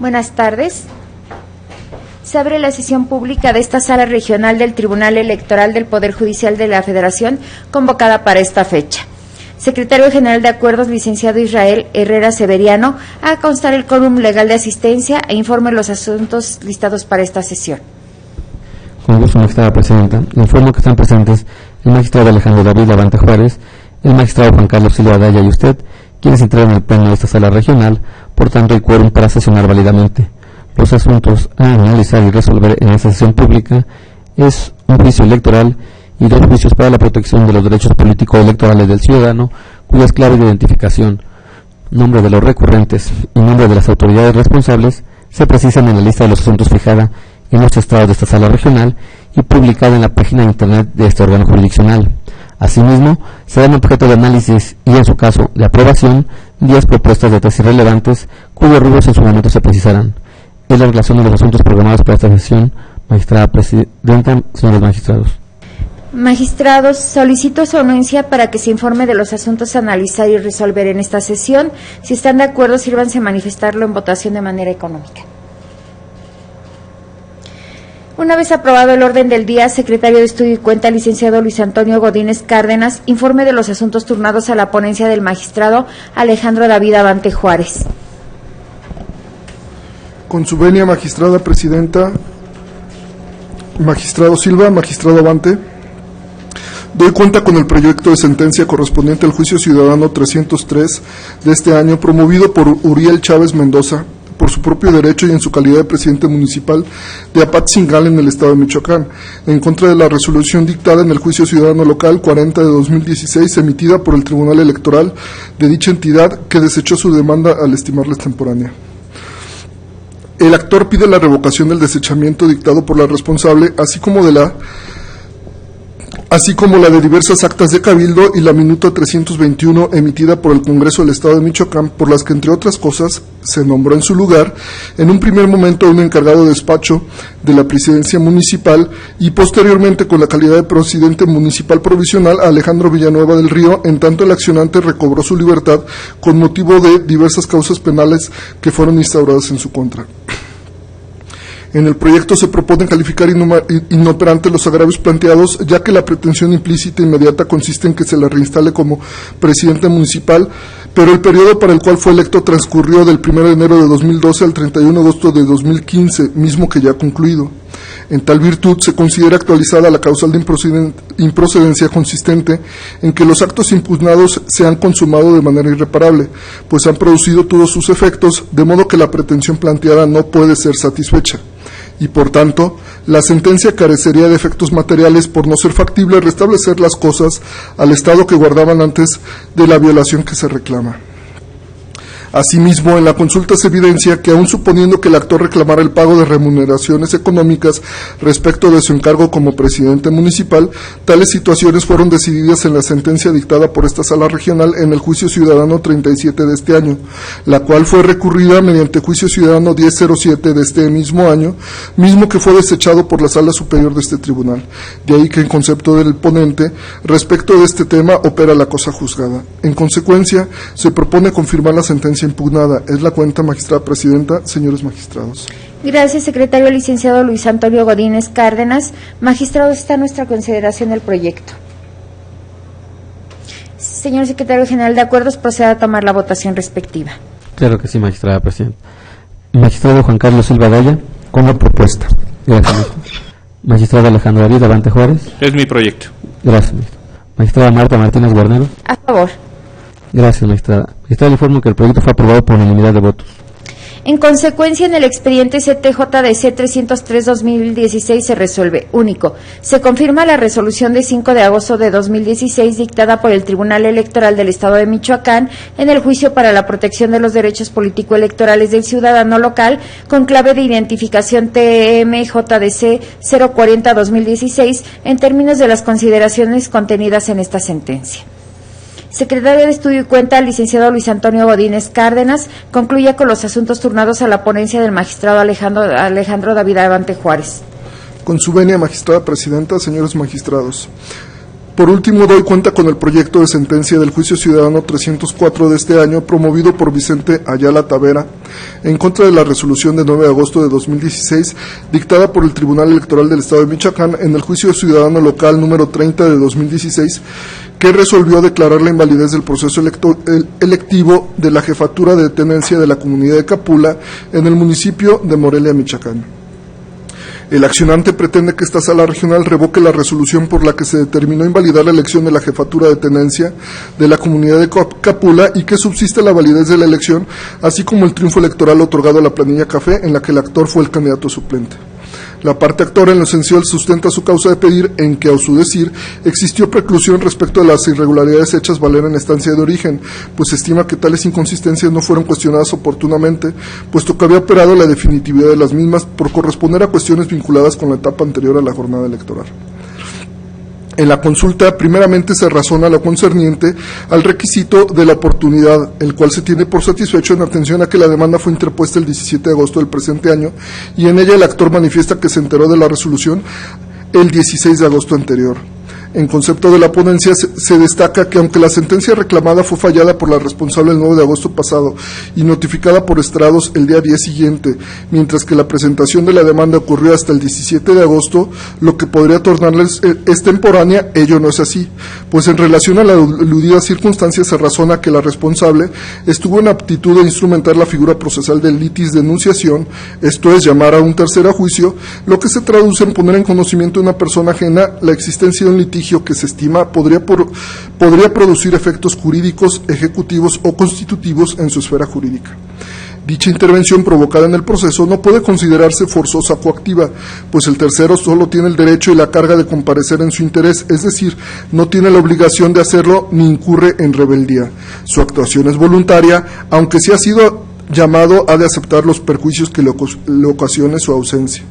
Buenas tardes. Se abre la sesión pública de esta Sala Regional del Tribunal Electoral del Poder Judicial de la Federación, convocada para esta fecha. Secretario General de Acuerdos, licenciado Israel Herrera Severiano, a constar el quórum legal de asistencia e informe los asuntos listados para esta sesión. Con gusto, magistrada presidenta. Le informo que están presentes el magistrado Alejandro David Lavante Juárez, el magistrado Juan Carlos Silva Daya y usted, quienes entraron en el pleno de esta sala regional. Por tanto, hay quórum para sesionar válidamente. Los asuntos a analizar y resolver en esta sesión pública es un juicio electoral y 2 juicios para la protección de los derechos políticos electorales del ciudadano, cuyas claves de identificación, nombre de los recurrentes y nombre de las autoridades responsables se precisan en la lista de los asuntos fijada en los estados de esta sala regional y publicada en la página de internet de este órgano jurisdiccional. Asimismo, serán objeto de análisis y, en su caso, de aprobación, 10 propuestas de tesis relevantes, cuyos rubros en su momento se precisarán. En la relación de los asuntos programados para esta sesión, magistrada presidenta, señores magistrados. Magistrados, solicito su anuencia para que se informe de los asuntos a analizar y resolver en esta sesión. Si están de acuerdo, sírvanse a manifestarlo en votación de manera económica. Una vez aprobado el orden del día, secretario de Estudio y Cuenta, licenciado Luis Antonio Godínez Cárdenas, informe de los asuntos turnados a la ponencia del magistrado Alejandro David Lavante Juárez. Con su venia, magistrada presidenta, magistrado Silva, magistrado Avante, doy cuenta con el proyecto de sentencia correspondiente al juicio ciudadano 303 de este año, promovido por Uriel Chávez Mendoza, por su propio derecho y en su calidad de presidente municipal de Apatzingal en el estado de Michoacán, en contra de la resolución dictada en el juicio ciudadano local 40 de 2016, emitida por el Tribunal Electoral de dicha entidad, que desechó su demanda al estimarla extemporánea. El actor pide la revocación del desechamiento dictado por la responsable, así como la de diversas actas de cabildo y la minuta 321 emitida por el Congreso del Estado de Michoacán, por las que, entre otras cosas, se nombró en su lugar, en un primer momento, un encargado de despacho de la presidencia municipal y posteriormente, con la calidad de presidente municipal provisional, a Alejandro Villanueva del Río, en tanto el accionante recobró su libertad con motivo de diversas causas penales que fueron instauradas en su contra. En el proyecto se propone calificar inoperante los agravios planteados, ya que la pretensión implícita e inmediata consiste en que se la reinstale como presidente municipal, pero el periodo para el cual fue electo transcurrió del 1 de enero de 2012 al 31 de agosto de 2015, mismo que ya ha concluido. En tal virtud, se considera actualizada la causal de improcedencia consistente en que los actos impugnados se han consumado de manera irreparable, pues han producido todos sus efectos, de modo que la pretensión planteada no puede ser satisfecha. Y por tanto, la sentencia carecería de efectos materiales por no ser factible restablecer las cosas al estado que guardaban antes de la violación que se reclama. Asimismo, en la consulta se evidencia que, aun suponiendo que el actor reclamara el pago de remuneraciones económicas respecto de su encargo como presidente municipal, tales situaciones fueron decididas en la sentencia dictada por esta sala regional en el juicio ciudadano 37 de este año, la cual fue recurrida mediante juicio ciudadano 1007 de este mismo año, mismo que fue desechado por la sala superior de este tribunal. De ahí que, en concepto del ponente, respecto de este tema, opera la cosa juzgada. En consecuencia, se propone confirmar la sentencia impugnada. Es la cuenta, magistrada presidenta, señores magistrados. Gracias, secretario licenciado Luis Antonio Godínez Cárdenas. Magistrados, está a nuestra consideración el proyecto. Señor secretario general de Acuerdos, proceda a tomar la votación respectiva. Claro que sí, magistrada presidenta. Magistrado Juan Carlos Silva Daya, con la propuesta. Gracias. Magistrado Alejandro David Lavante Juárez. Es mi proyecto. Gracias, magistrada Marta Martínez Guarnero. A favor. Gracias, magistrada. Magistrada, le informo que el proyecto fue aprobado por unanimidad de votos. En consecuencia, en el expediente CTJDC 303-2016 se resuelve. Único. Se confirma la resolución de 5 de agosto de 2016 dictada por el Tribunal Electoral del Estado de Michoacán en el juicio para la protección de los derechos político-electorales del ciudadano local con clave de identificación TMJDC 040-2016 en términos de las consideraciones contenidas en esta sentencia. Secretario de Estudio y Cuenta, licenciado Luis Antonio Godínez Cárdenas, concluye con los asuntos turnados a la ponencia del magistrado Alejandro David Lavante Juárez. Con su venia, magistrada presidenta, señores magistrados. Por último, doy cuenta con el proyecto de sentencia del Juicio Ciudadano 304 de este año, promovido por Vicente Ayala Tavera, en contra de la resolución de 9 de agosto de 2016, dictada por el Tribunal Electoral del Estado de Michoacán en el Juicio Ciudadano Local número 30 de 2016, que resolvió declarar la invalidez del proceso electivo de la jefatura de tenencia de la comunidad de Capula en el municipio de Morelia, Michoacán. El accionante pretende que esta sala regional revoque la resolución por la que se determinó invalidar la elección de la jefatura de tenencia de la comunidad de Capula y que subsiste la validez de la elección, así como el triunfo electoral otorgado a la planilla Café, en la que el actor fue el candidato suplente. La parte actora en lo esencial sustenta su causa de pedir en que, a su decir, existió preclusión respecto a las irregularidades hechas valer en la estancia de origen, pues estima que tales inconsistencias no fueron cuestionadas oportunamente, puesto que había operado la definitividad de las mismas por corresponder a cuestiones vinculadas con la etapa anterior a la jornada electoral. En la consulta, primeramente se razona lo concerniente al requisito de la oportunidad, el cual se tiene por satisfecho en atención a que la demanda fue interpuesta el 17 de agosto del presente año y en ella el actor manifiesta que se enteró de la resolución el 16 de agosto anterior. En concepto de la ponencia se destaca que aunque la sentencia reclamada fue fallada por la responsable el 9 de agosto pasado y notificada por estrados el día 10 siguiente, mientras que la presentación de la demanda ocurrió hasta el 17 de agosto, lo que podría tornarles extemporánea, ello no es así, pues en relación a la aludida circunstancia se razona que la responsable estuvo en aptitud de instrumentar la figura procesal del litis denunciación, esto es llamar a un tercero a juicio, lo que se traduce en poner en conocimiento de una persona ajena la existencia de un litigio que se estima podría producir efectos jurídicos, ejecutivos o constitutivos en su esfera jurídica. Dicha intervención provocada en el proceso no puede considerarse forzosa o coactiva, pues el tercero solo tiene el derecho y la carga de comparecer en su interés, es decir, no tiene la obligación de hacerlo ni incurre en rebeldía. Su actuación es voluntaria, aunque sí ha sido llamado ha de aceptar los perjuicios que le ocasione su ausencia.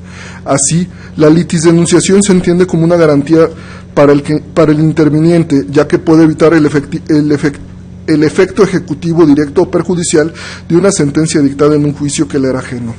Así, la litis denunciación se entiende como una garantía para el interviniente, ya que puede evitar el efecto ejecutivo directo o perjudicial de una sentencia dictada en un juicio que le era ajeno.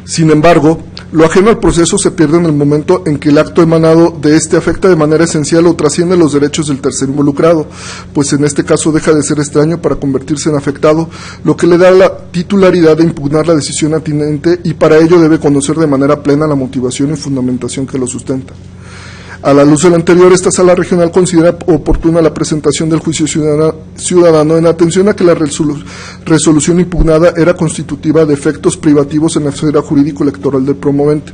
Sin embargo, lo ajeno al proceso se pierde en el momento en que el acto emanado de este afecta de manera esencial o trasciende los derechos del tercero involucrado, pues en este caso deja de ser extraño para convertirse en afectado, lo que le da la titularidad de impugnar la decisión atinente y para ello debe conocer de manera plena la motivación y fundamentación que lo sustenta. A la luz del anterior, esta sala regional considera oportuna la presentación del juicio ciudadano en atención a que la resolución impugnada era constitutiva de efectos privativos en la esfera jurídico-electoral del promovente.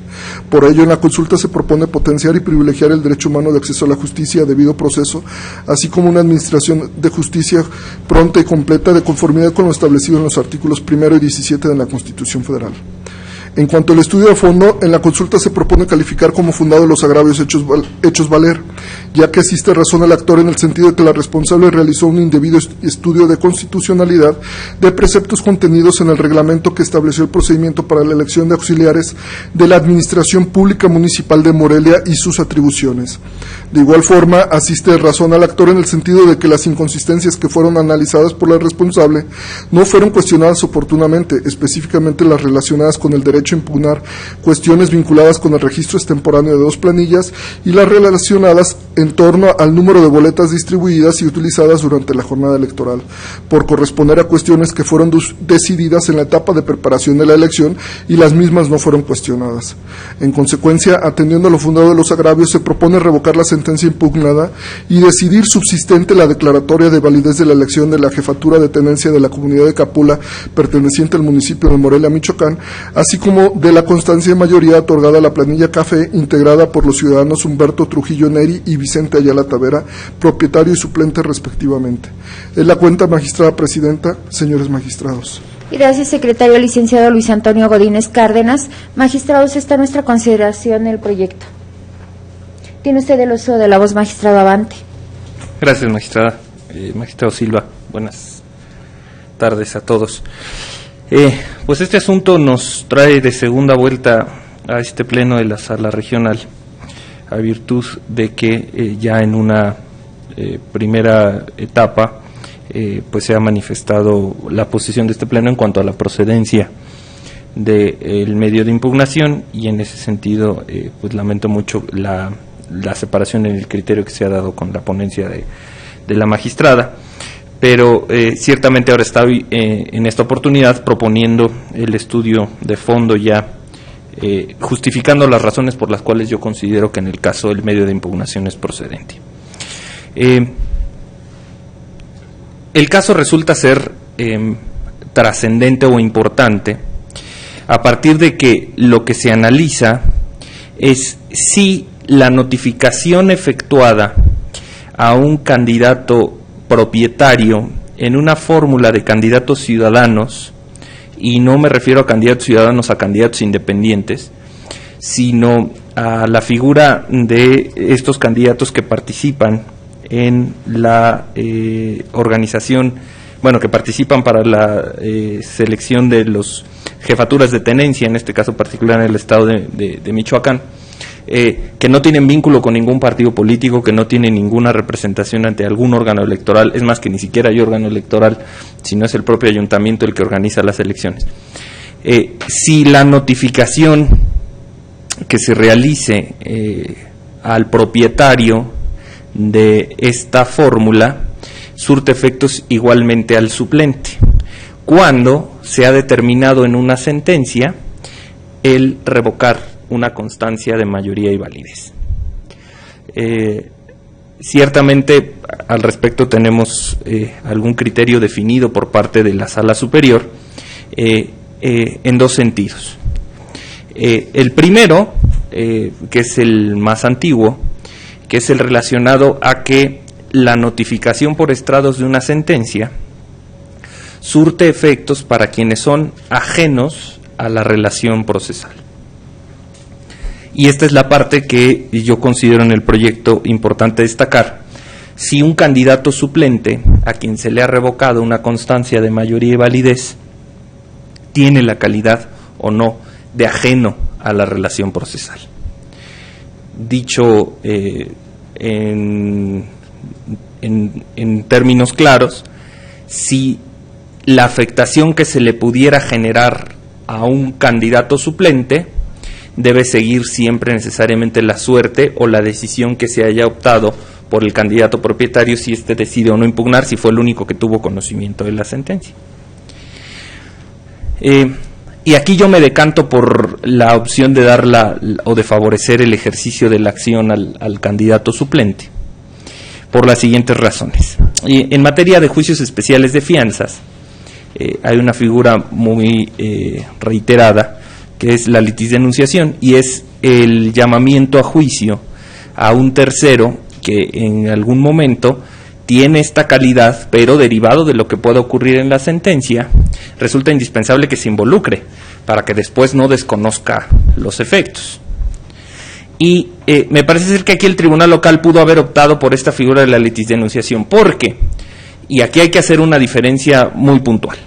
Por ello, en la consulta se propone potenciar y privilegiar el derecho humano de acceso a la justicia a debido proceso, así como una administración de justicia pronta y completa de conformidad con lo establecido en los artículos 1 y 17 de la Constitución Federal. En cuanto al estudio de fondo, en la consulta se propone calificar como fundados los agravios hechos valer, ya que asiste razón al actor en el sentido de que la responsable realizó un indebido estudio de constitucionalidad de preceptos contenidos en el reglamento que estableció el procedimiento para la elección de auxiliares de la Administración Pública Municipal de Morelia y sus atribuciones. De igual forma, asiste razón al actor en el sentido de que las inconsistencias que fueron analizadas por la responsable no fueron cuestionadas oportunamente, específicamente las relacionadas con el derecho a impugnar cuestiones vinculadas con el registro extemporáneo de 2 planillas y las relacionadas en torno al número de boletas distribuidas y utilizadas durante la jornada electoral, por corresponder a cuestiones que fueron decididas en la etapa de preparación de la elección y las mismas no fueron cuestionadas. En consecuencia, atendiendo a lo fundado de los agravios, se propone revocar la sentencia impugnada y decidir subsistente la declaratoria de validez de la elección de la jefatura de tenencia de la comunidad de Capula, perteneciente al municipio de Morelia, Michoacán, así como de la constancia de mayoría otorgada a la planilla Café, integrada por los ciudadanos Humberto Trujillo Neri y Vicente Ayala Tavera, propietario y suplente respectivamente. Es la cuenta, magistrada presidenta, señores magistrados. Gracias, secretario licenciado Luis Antonio Godínez Cárdenas. Magistrados, está a nuestra consideración el proyecto. Tiene usted el uso de la voz, magistrado Avante. Gracias, magistrada. Magistrado Silva, buenas tardes a todos. Pues este asunto nos trae de segunda vuelta a este pleno de la sala regional, a virtud de que ya en una primera etapa pues se ha manifestado la posición de este pleno en cuanto a la procedencia del medio de impugnación, y en ese sentido pues lamento mucho la la separación en el criterio que se ha dado con la ponencia de la magistrada, pero ciertamente ahora estoy en esta oportunidad proponiendo el estudio de fondo ya, justificando las razones por las cuales yo considero que en el caso el medio de impugnación es procedente. El caso resulta ser trascendente o importante a partir de que lo que se analiza es si la notificación efectuada a un candidato propietario en una fórmula de candidatos ciudadanos, y no me refiero a candidatos ciudadanos a candidatos independientes, sino a la figura de estos candidatos que participan en la organización, bueno, que participan para la selección de los jefaturas de tenencia, en este caso particular en el estado de Michoacán, que no tienen vínculo con ningún partido político, que no tienen ninguna representación ante algún órgano electoral, es más, que ni siquiera hay órgano electoral, sino es el propio ayuntamiento el que organiza las elecciones. Si la notificación que se realice al propietario de esta fórmula surte efectos igualmente al suplente, cuando se ha determinado en una sentencia el revocar una constancia de mayoría y validez. Ciertamente al respecto tenemos algún criterio definido por parte de la Sala Superior en dos sentidos. El primero, que es el más antiguo, que es el relacionado a que la notificación por estrados de una sentencia surte efectos para quienes son ajenos a la relación procesal. Y esta es la parte que yo considero en el proyecto importante destacar. Si un candidato suplente a quien se le ha revocado una constancia de mayoría y validez tiene la calidad o no de ajeno a la relación procesal. Dicho en términos claros, si la afectación que se le pudiera generar a un candidato suplente debe seguir siempre necesariamente la suerte o la decisión que se haya optado por el candidato propietario, si éste decide o no impugnar, si fue el único que tuvo conocimiento de la sentencia. Y aquí yo me decanto por la opción de dar o de favorecer el ejercicio de la acción al candidato suplente, por las siguientes razones. En materia de juicios especiales de fianzas, hay una figura muy reiterada, que es la litisdenunciación, y es el llamamiento a juicio a un tercero que en algún momento tiene esta calidad, pero derivado de lo que pueda ocurrir en la sentencia, resulta indispensable que se involucre para que después no desconozca los efectos. Y me parece ser que aquí el tribunal local pudo haber optado por esta figura de la litisdenunciación. ¿Por qué? Y aquí hay que hacer una diferencia muy puntual.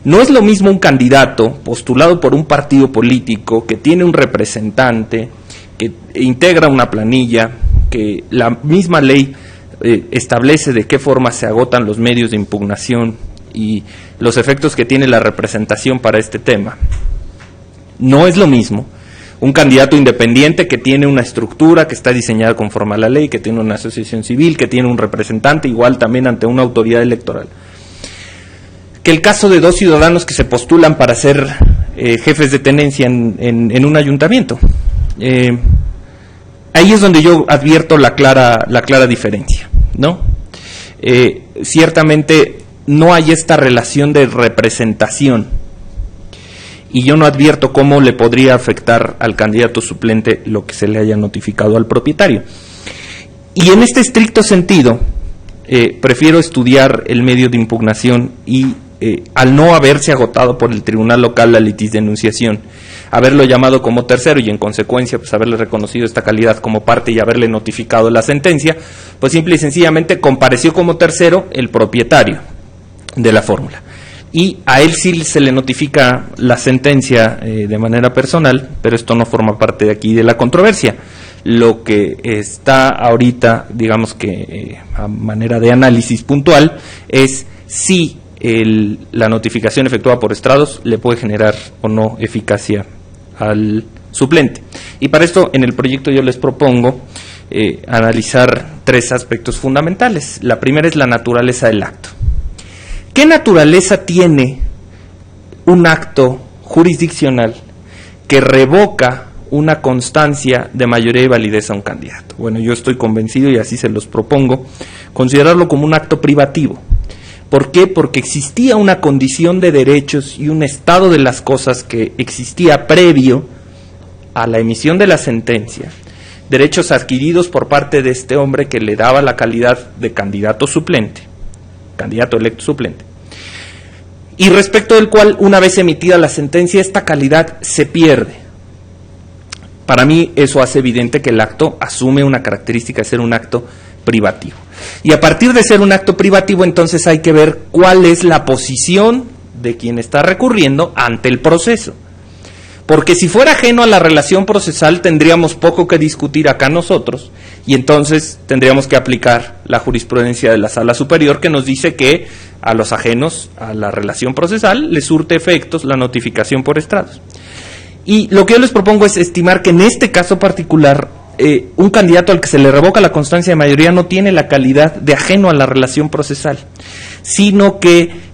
No es lo mismo un candidato postulado por un partido político que tiene un representante, que integra una planilla, que la misma ley establece de qué forma se agotan los medios de impugnación y los efectos que tiene la representación para este tema. No es lo mismo un candidato independiente que tiene una estructura que está diseñada conforme a la ley, que tiene una asociación civil, que tiene un representante igual también ante una autoridad electoral, que el caso de dos ciudadanos que se postulan para ser jefes de tenencia en un ayuntamiento. Ahí es donde yo advierto la clara diferencia, ¿no? Ciertamente no hay esta relación de representación, y yo no advierto cómo le podría afectar al candidato suplente lo que se le haya notificado al propietario. Y en este estricto sentido, prefiero estudiar el medio de impugnación y al no haberse agotado por el tribunal local la litisdenunciación, haberlo llamado como tercero y en consecuencia pues haberle reconocido esta calidad como parte y haberle notificado la sentencia, pues simple y sencillamente compareció como tercero el propietario de la fórmula. Y a él sí se le notifica la sentencia de manera personal, pero esto no forma parte de aquí de la controversia. Lo que está ahorita, digamos que a manera de análisis puntual, es si la notificación efectuada por estrados le puede generar o no eficacia al suplente. Y para esto en el proyecto yo les propongo analizar tres aspectos fundamentales. La primera es la naturaleza del acto. ¿Qué naturaleza tiene un acto jurisdiccional que revoca una constancia de mayoría y validez a un candidato? Bueno, yo estoy convencido, y así se los propongo, considerarlo como un acto privativo. ¿Por qué? Porque existía una condición de derechos y un estado de las cosas que existía previo a la emisión de la sentencia, derechos adquiridos por parte de este hombre que le daba la calidad de candidato suplente, candidato electo suplente, y respecto del cual, una vez emitida la sentencia, esta calidad se pierde. Para mí eso hace evidente que el acto asume una característica de ser un acto privativo. Y a partir de ser un acto privativo, entonces hay que ver cuál es la posición de quien está recurriendo ante el proceso. Porque si fuera ajeno a la relación procesal, tendríamos poco que discutir acá nosotros, y entonces tendríamos que aplicar la jurisprudencia de la Sala Superior, que nos dice que a los ajenos a la relación procesal les surte efectos la notificación por estrados. Y lo que yo les propongo es estimar que en este caso particular, un candidato al que se le revoca la constancia de mayoría no tiene la calidad de ajeno a la relación procesal, sino que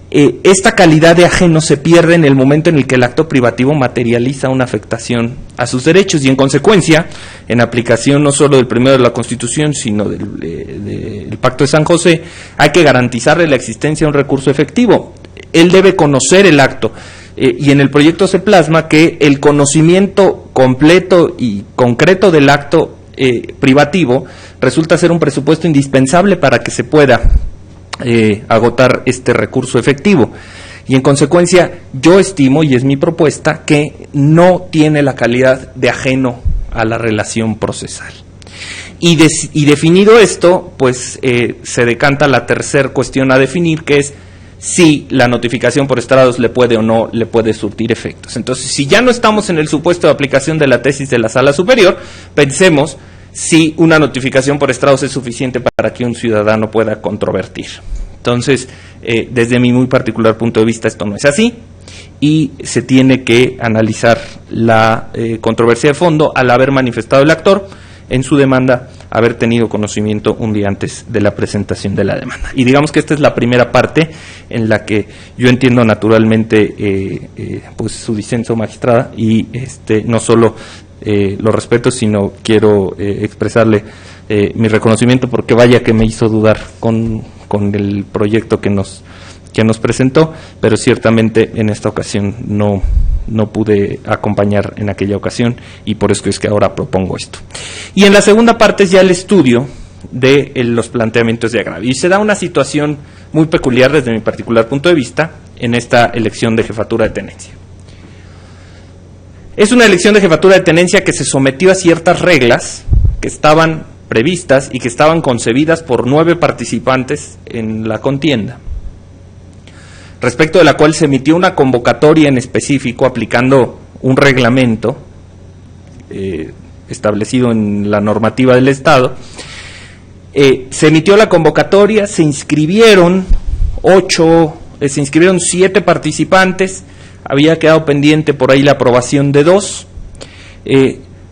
esta calidad de ajeno se pierde en el momento en el que el acto privativo materializa una afectación a sus derechos, y en consecuencia, en aplicación no solo del primero de la Constitución, sino del Pacto de San José, hay que garantizarle la existencia de un recurso efectivo. Él debe conocer el acto, y en el proyecto se plasma que el conocimiento completo y concreto del acto privativo resulta ser un presupuesto indispensable para que se pueda agotar este recurso efectivo, y en consecuencia yo estimo, y es mi propuesta, que no tiene la calidad de ajeno a la relación procesal. Y definido esto, pues se decanta la tercera cuestión a definir, que es si la notificación por estrados le puede o no le puede surtir efectos. Entonces, si ya no estamos en el supuesto de aplicación de la tesis de la Sala Superior, pensemos si una notificación por estrados es suficiente para que un ciudadano pueda controvertir. Entonces, desde mi muy particular punto de vista, esto no es así, y se tiene que analizar la controversia de fondo al haber manifestado el actor en su demanda haber tenido conocimiento un día antes de la presentación de la demanda. Y digamos que esta es la primera parte en la que yo entiendo naturalmente pues su disenso, magistrada, y no solo lo respeto, sino quiero expresarle mi reconocimiento, porque vaya que me hizo dudar con el proyecto que nos presentó, pero ciertamente en esta ocasión no pude acompañar en aquella ocasión, y por eso es que ahora propongo esto. Y en la segunda parte es ya el estudio de los planteamientos de agravio, y se da una situación muy peculiar desde mi particular punto de vista en esta elección de jefatura de tenencia. Es una elección de jefatura de tenencia que se sometió a ciertas reglas que estaban previstas y que estaban concebidas por 9 participantes en la contienda, respecto de la cual se emitió una convocatoria en específico aplicando un reglamento establecido en la normativa del Estado. Se emitió la convocatoria, se inscribieron 7 participantes, había quedado pendiente por ahí la aprobación de 2.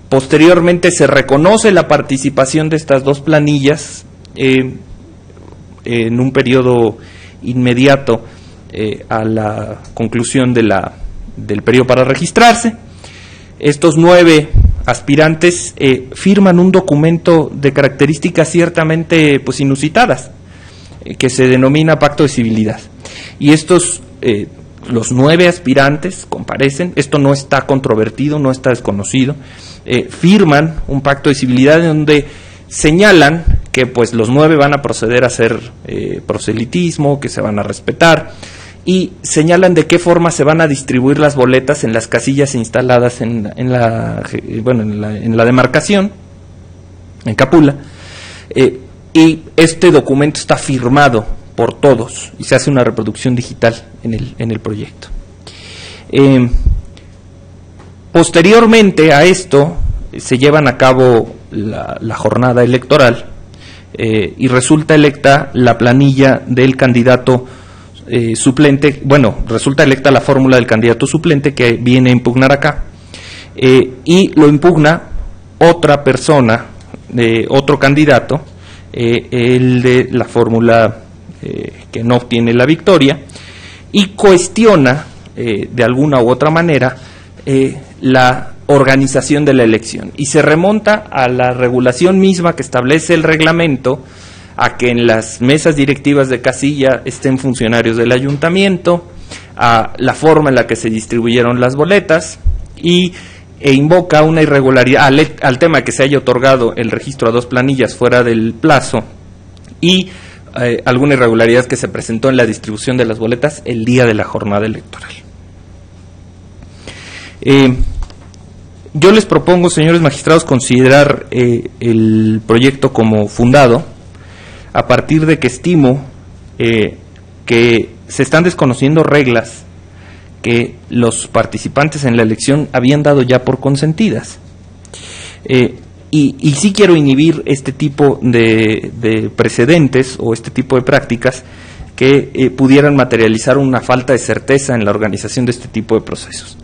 Posteriormente se reconoce la participación de estas 2 planillas en un periodo inmediato a la conclusión del periodo para registrarse. Estos 9 aspirantes firman un documento de características ciertamente pues inusitadas, que se denomina Pacto de Civilidad. Y estos los 9 aspirantes comparecen, esto no está controvertido, no está desconocido, firman un pacto de civilidad en donde señalan que pues los 9 van a proceder a hacer proselitismo, que se van a respetar, y señalan de qué forma se van a distribuir las boletas en las casillas instaladas en la demarcación, en Capula, y este documento está firmado por todos y se hace una reproducción digital en el proyecto. Posteriormente a esto se llevan a cabo la jornada electoral y resulta electa la planilla del candidato suplente, resulta electa la fórmula del candidato suplente que viene a impugnar acá, y lo impugna otra persona otro candidato, el de la fórmula que no obtiene la victoria, y cuestiona de alguna u otra manera la organización de la elección, y se remonta a la regulación misma que establece el reglamento, a que en las mesas directivas de casilla estén funcionarios del ayuntamiento, a la forma en la que se distribuyeron las boletas, e invoca una irregularidad al tema de que se haya otorgado el registro a 2 planillas fuera del plazo, y alguna irregularidad que se presentó en la distribución de las boletas el día de la jornada electoral. Yo les propongo, señores magistrados, considerar el proyecto como fundado, a partir de que estimo que se están desconociendo reglas que los participantes en la elección habían dado ya por consentidas. Y sí quiero inhibir este tipo de precedentes o este tipo de prácticas que pudieran materializar una falta de certeza en la organización de este tipo de procesos.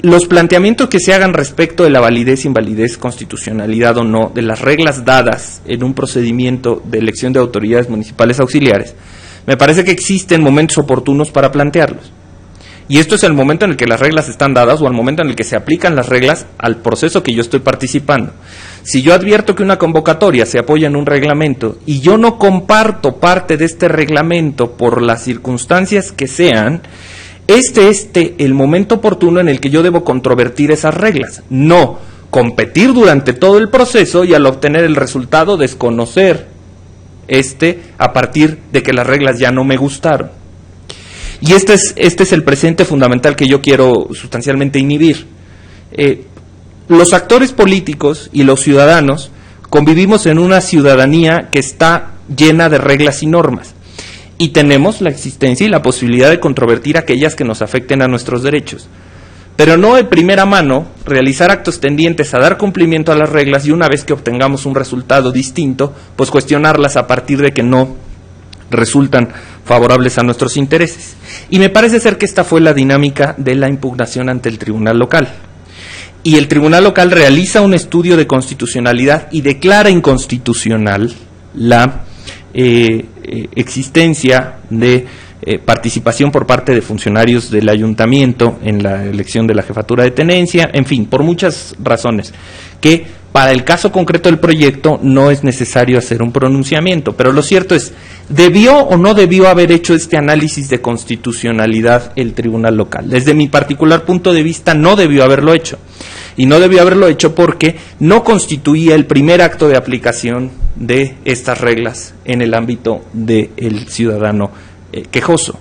Los planteamientos que se hagan respecto de la validez, invalidez, constitucionalidad o no de las reglas dadas en un procedimiento de elección de autoridades municipales auxiliares, me parece que existen momentos oportunos para plantearlos. Y esto es el momento en el que las reglas están dadas o el momento en el que se aplican las reglas al proceso que yo estoy participando. Si yo advierto que una convocatoria se apoya en un reglamento y yo no comparto parte de este reglamento por las circunstancias que sean, el momento oportuno en el que yo debo controvertir esas reglas, no competir durante todo el proceso y al obtener el resultado desconocer a partir de que las reglas ya no me gustaron. Y este es el precedente fundamental que yo quiero sustancialmente inhibir. Los actores políticos y los ciudadanos convivimos en una ciudadanía que está llena de reglas y normas, y tenemos la existencia y la posibilidad de controvertir aquellas que nos afecten a nuestros derechos, pero no de primera mano realizar actos tendientes a dar cumplimiento a las reglas y una vez que obtengamos un resultado distinto, pues cuestionarlas a partir de que no resultan favorables a nuestros intereses. Y me parece ser que esta fue la dinámica de la impugnación ante el tribunal local. Y el tribunal local realiza un estudio de constitucionalidad y declara inconstitucional la existencia de participación por parte de funcionarios del ayuntamiento en la elección de la jefatura de tenencia, en fin, por muchas razones, que para el caso concreto del proyecto no es necesario hacer un pronunciamiento, pero lo cierto es, ¿debió o no debió haber hecho este análisis de constitucionalidad el tribunal local? Desde mi particular punto de vista, no debió haberlo hecho. Y no debió haberlo hecho porque no constituía el primer acto de aplicación de estas reglas en el ámbito del ciudadano quejoso.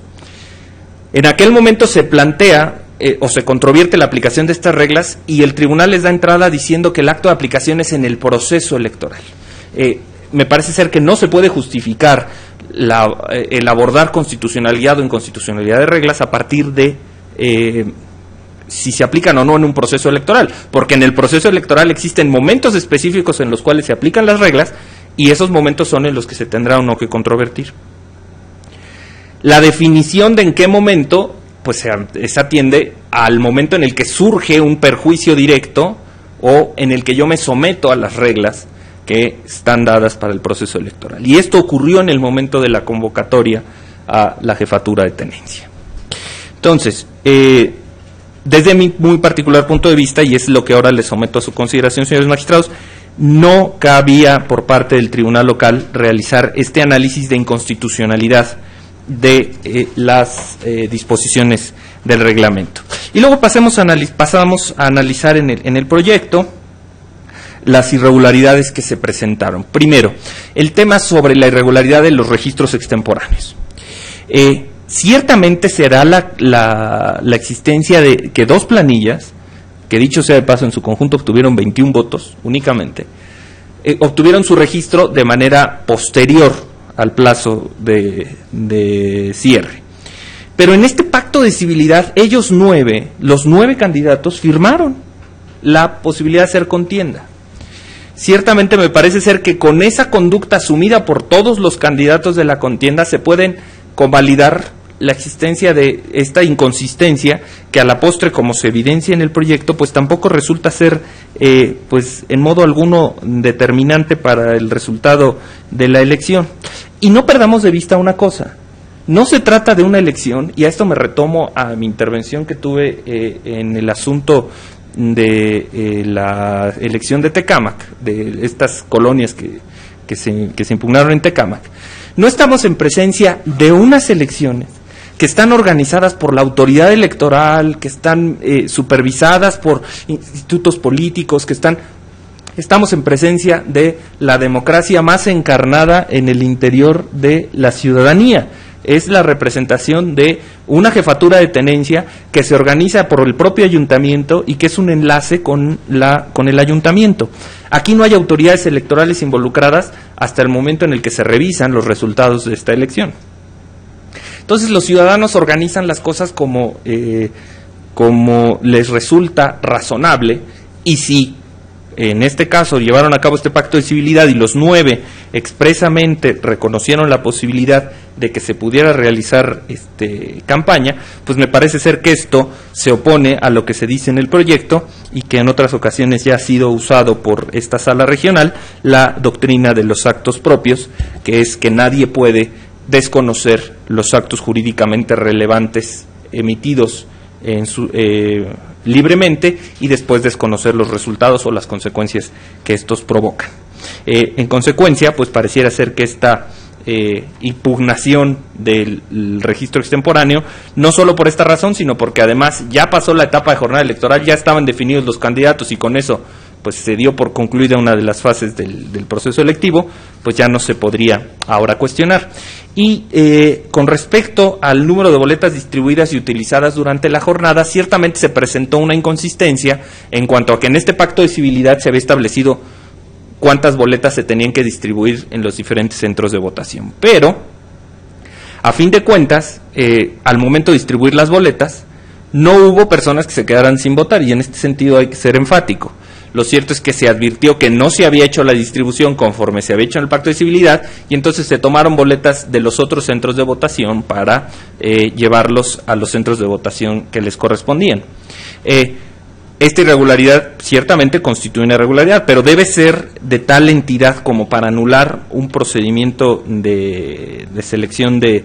En aquel momento se plantea o se controvierte la aplicación de estas reglas y el tribunal les da entrada diciendo que el acto de aplicación es en el proceso electoral. Me parece ser que no se puede justificar el abordar constitucionalidad o inconstitucionalidad de reglas a partir de si se aplican o no en un proceso electoral, porque en el proceso electoral existen momentos específicos en los cuales se aplican las reglas y esos momentos son en los que se tendrá o no que controvertir. La definición de en qué momento, pues se atiende al momento en el que surge un perjuicio directo o en el que yo me someto a las reglas que están dadas para el proceso electoral. Y esto ocurrió en el momento de la convocatoria a la jefatura de tenencia. Entonces, desde mi muy particular punto de vista, y es lo que ahora les someto a su consideración, señores magistrados, no cabía por parte del tribunal local realizar este análisis de inconstitucionalidad de las disposiciones del reglamento. Y luego pasamos a analizar en el proyecto las irregularidades que se presentaron. Primero, el tema sobre la irregularidad de los registros extemporáneos. Ciertamente será la existencia de que 2 planillas, que dicho sea de paso en su conjunto obtuvieron 21 votos únicamente, obtuvieron su registro de manera posterior al plazo de cierre. Pero en este pacto de civilidad, los 9 candidatos firmaron la posibilidad de hacer contienda. Ciertamente me parece ser que con esa conducta asumida por todos los candidatos de la contienda se pueden convalidar la existencia de esta inconsistencia que a la postre, como se evidencia en el proyecto, pues tampoco resulta ser pues en modo alguno determinante para el resultado de la elección. Y no perdamos de vista una cosa: no se trata de una elección, y a esto me retomo a mi intervención que tuve en el asunto de la elección de Tecámac, de estas colonias que se impugnaron en Tecámac. No estamos en presencia de unas elecciones que están organizadas por la autoridad electoral, que están supervisadas por institutos políticos, estamos en presencia de la democracia más encarnada en el interior de la ciudadanía. Es la representación de una jefatura de tenencia que se organiza por el propio ayuntamiento y que es un enlace con el ayuntamiento. Aquí no hay autoridades electorales involucradas hasta el momento en el que se revisan los resultados de esta elección. Entonces los ciudadanos organizan las cosas como les resulta razonable, y si en este caso llevaron a cabo este pacto de civilidad y los 9 expresamente reconocieron la posibilidad de que se pudiera realizar campaña, pues me parece ser que esto se opone a lo que se dice en el proyecto y que en otras ocasiones ya ha sido usado por esta sala regional, la doctrina de los actos propios, que es que nadie puede desconocer los actos jurídicamente relevantes emitidos libremente y después desconocer los resultados o las consecuencias que estos provocan. En consecuencia, pues pareciera ser que esta impugnación del registro extemporáneo, no solo por esta razón, sino porque además ya pasó la etapa de jornada electoral, ya estaban definidos los candidatos y con eso pues se dio por concluida una de las fases del proceso electivo, pues ya no se podría ahora cuestionar. Y con respecto al número de boletas distribuidas y utilizadas durante la jornada, ciertamente se presentó una inconsistencia en cuanto a que en este pacto de civilidad se había establecido cuántas boletas se tenían que distribuir en los diferentes centros de votación. Pero, a fin de cuentas, al momento de distribuir las boletas, no hubo personas que se quedaran sin votar, y en este sentido hay que ser enfático. Lo cierto es que se advirtió que no se había hecho la distribución conforme se había hecho en el pacto de civilidad, y entonces se tomaron boletas de los otros centros de votación para llevarlos a los centros de votación que les correspondían. Esta irregularidad ciertamente constituye una irregularidad, pero debe ser de tal entidad como para anular un procedimiento de selección de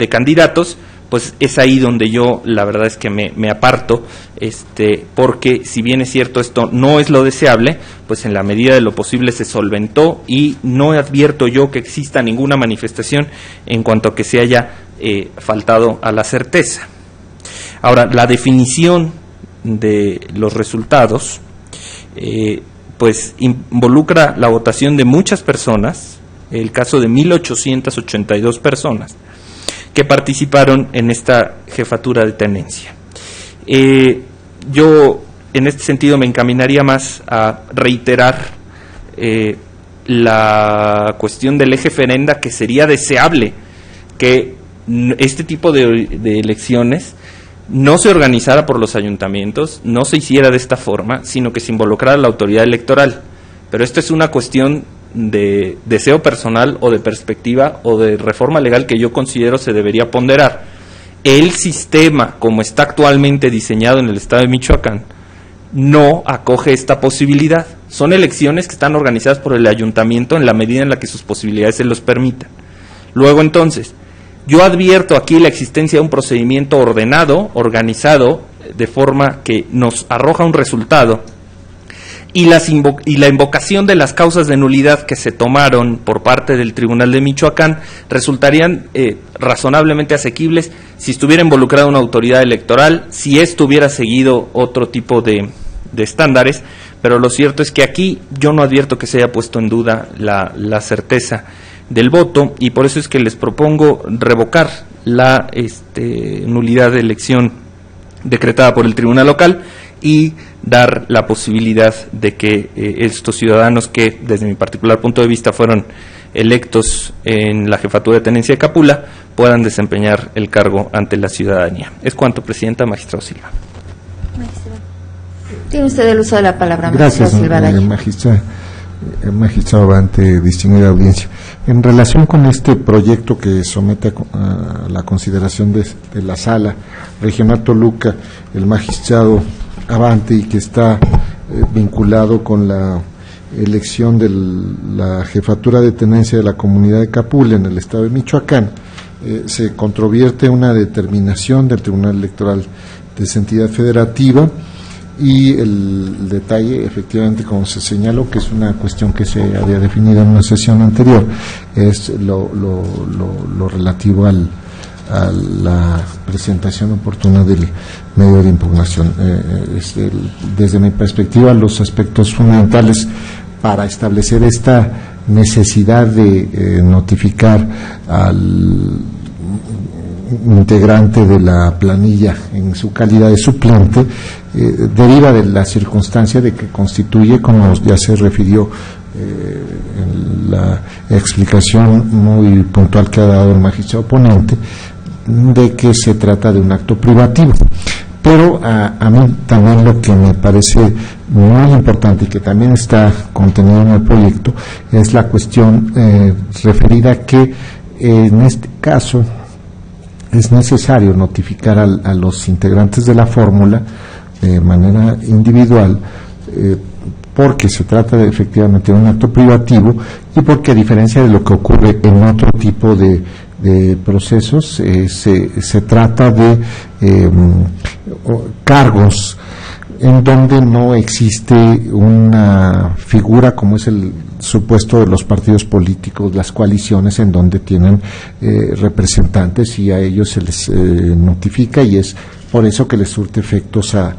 candidatos. Pues es ahí donde yo la verdad es que me aparto, porque si bien es cierto esto no es lo deseable, pues en la medida de lo posible se solventó y no advierto yo que exista ninguna manifestación en cuanto a que se haya faltado a la certeza. Ahora, la definición de los resultados pues involucra la votación de muchas personas, el caso de 1,882 personas que participaron en esta jefatura de tenencia. Yo en este sentido me encaminaría más a reiterar la cuestión del eje ferenda, que sería deseable que este tipo de elecciones no se organizara por los ayuntamientos, no se hiciera de esta forma, sino que se involucrara a la autoridad electoral. Pero esto es una cuestión de deseo personal o de perspectiva o de reforma legal que yo considero se debería ponderar. El sistema, como está actualmente diseñado en el estado de Michoacán, no acoge esta posibilidad. Son elecciones que están organizadas por el ayuntamiento en la medida en la que sus posibilidades se los permitan. Luego, entonces, yo advierto aquí la existencia de un procedimiento ordenado, organizado, de forma que nos arroja un resultado, y la invocación de las causas de nulidad que se tomaron por parte del Tribunal de Michoacán resultarían razonablemente asequibles si estuviera involucrada una autoridad electoral, si esto hubiera seguido otro tipo de estándares, pero lo cierto es que aquí yo no advierto que se haya puesto en duda la certeza del voto, y por eso es que les propongo revocar la nulidad de elección decretada por el Tribunal Local y dar la posibilidad de que estos ciudadanos que desde mi particular punto de vista fueron electos en la jefatura de tenencia de Capula puedan desempeñar el cargo ante la ciudadanía. Es cuanto, Presidenta. Magistrado Silva. Tiene usted el uso de la palabra, magistrado Silva. Gracias, magistrada. Magistrado Abante, distinguida audiencia. En relación con este proyecto que somete a la consideración de la Sala Regional Toluca, el magistrado Abante, y que está vinculado con la elección de la jefatura de tenencia de la comunidad de Capula en el estado de Michoacán, se controvierte una determinación del Tribunal Electoral de esa entidad federativa, y el detalle, efectivamente, como se señaló, que es una cuestión que se había definido en una sesión anterior, es lo relativo a la presentación oportuna del medio de impugnación. Desde mi perspectiva, los aspectos fundamentales para establecer esta necesidad de notificar al integrante de la planilla en su calidad de suplente deriva de la circunstancia de que constituye, como ya se refirió en la explicación muy puntual que ha dado el magistrado ponente, de que se trata de un acto privativo. Pero a mí también lo que me parece muy importante y que también está contenido en el proyecto es la cuestión referida a que en este caso es necesario notificar a los integrantes de la fórmula de manera individual, porque se trata efectivamente de un acto privativo, y porque, a diferencia de lo que ocurre en otro tipo de procesos, se trata de cargos en donde no existe una figura como es el supuesto de los partidos políticos, las coaliciones, en donde tienen representantes, y a ellos se les notifica, y es por eso que les surte efectos a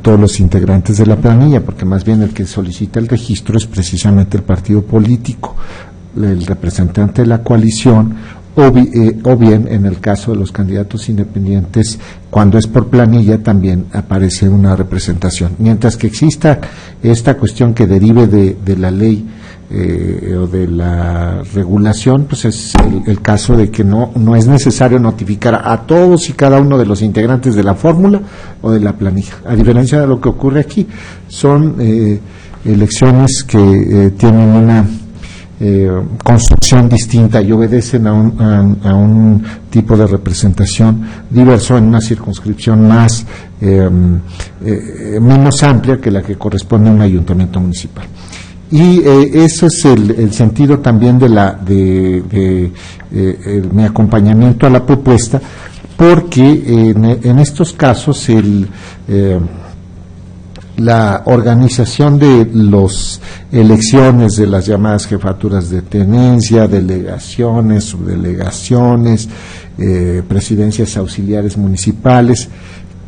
todos los integrantes de la planilla, porque más bien el que solicita el registro es precisamente el partido político, el representante de la coalición, o bien en el caso de los candidatos independientes, cuando es por planilla también aparece una representación. Mientras que exista esta cuestión que derive de la ley o de la regulación, pues es el caso de que no es necesario notificar a todos y cada uno de los integrantes de la fórmula o de la planilla. A diferencia de lo que ocurre aquí, son elecciones que tienen una construcción distinta y obedecen a un tipo de representación diverso en una circunscripción más menos amplia que la que corresponde a un ayuntamiento municipal. Y eso es el sentido también de mi acompañamiento a la propuesta, porque en estos casos la organización de las elecciones de las llamadas jefaturas de tenencia, delegaciones, subdelegaciones, presidencias auxiliares municipales,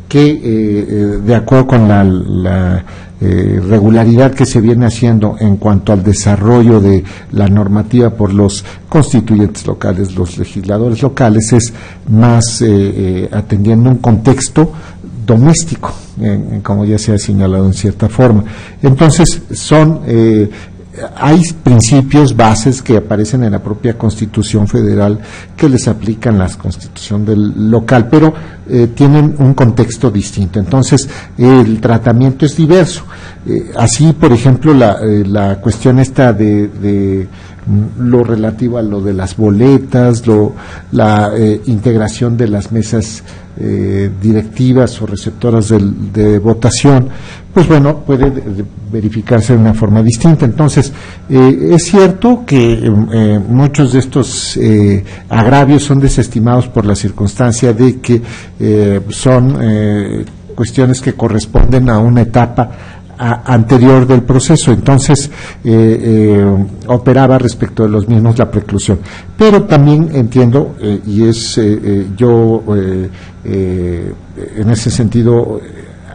que de acuerdo con la regularidad que se viene haciendo en cuanto al desarrollo de la normativa por los constituyentes locales, los legisladores locales, es más atendiendo un contexto doméstico, como ya se ha señalado en cierta forma. Entonces hay principios, bases que aparecen en la propia Constitución Federal que les aplican la Constitución del local, pero tienen un contexto distinto. Entonces el tratamiento es diverso. Así, por ejemplo, la cuestión esta de lo relativo a lo de las boletas, la integración de las mesas directivas o receptoras de votación, pues bueno, puede verificarse de una forma distinta. Entonces, es cierto que muchos de estos agravios son desestimados por la circunstancia de que son cuestiones que corresponden a una etapa anterior del proceso, entonces operaba respecto de los mismos la preclusión. Pero también entiendo, y es yo en ese sentido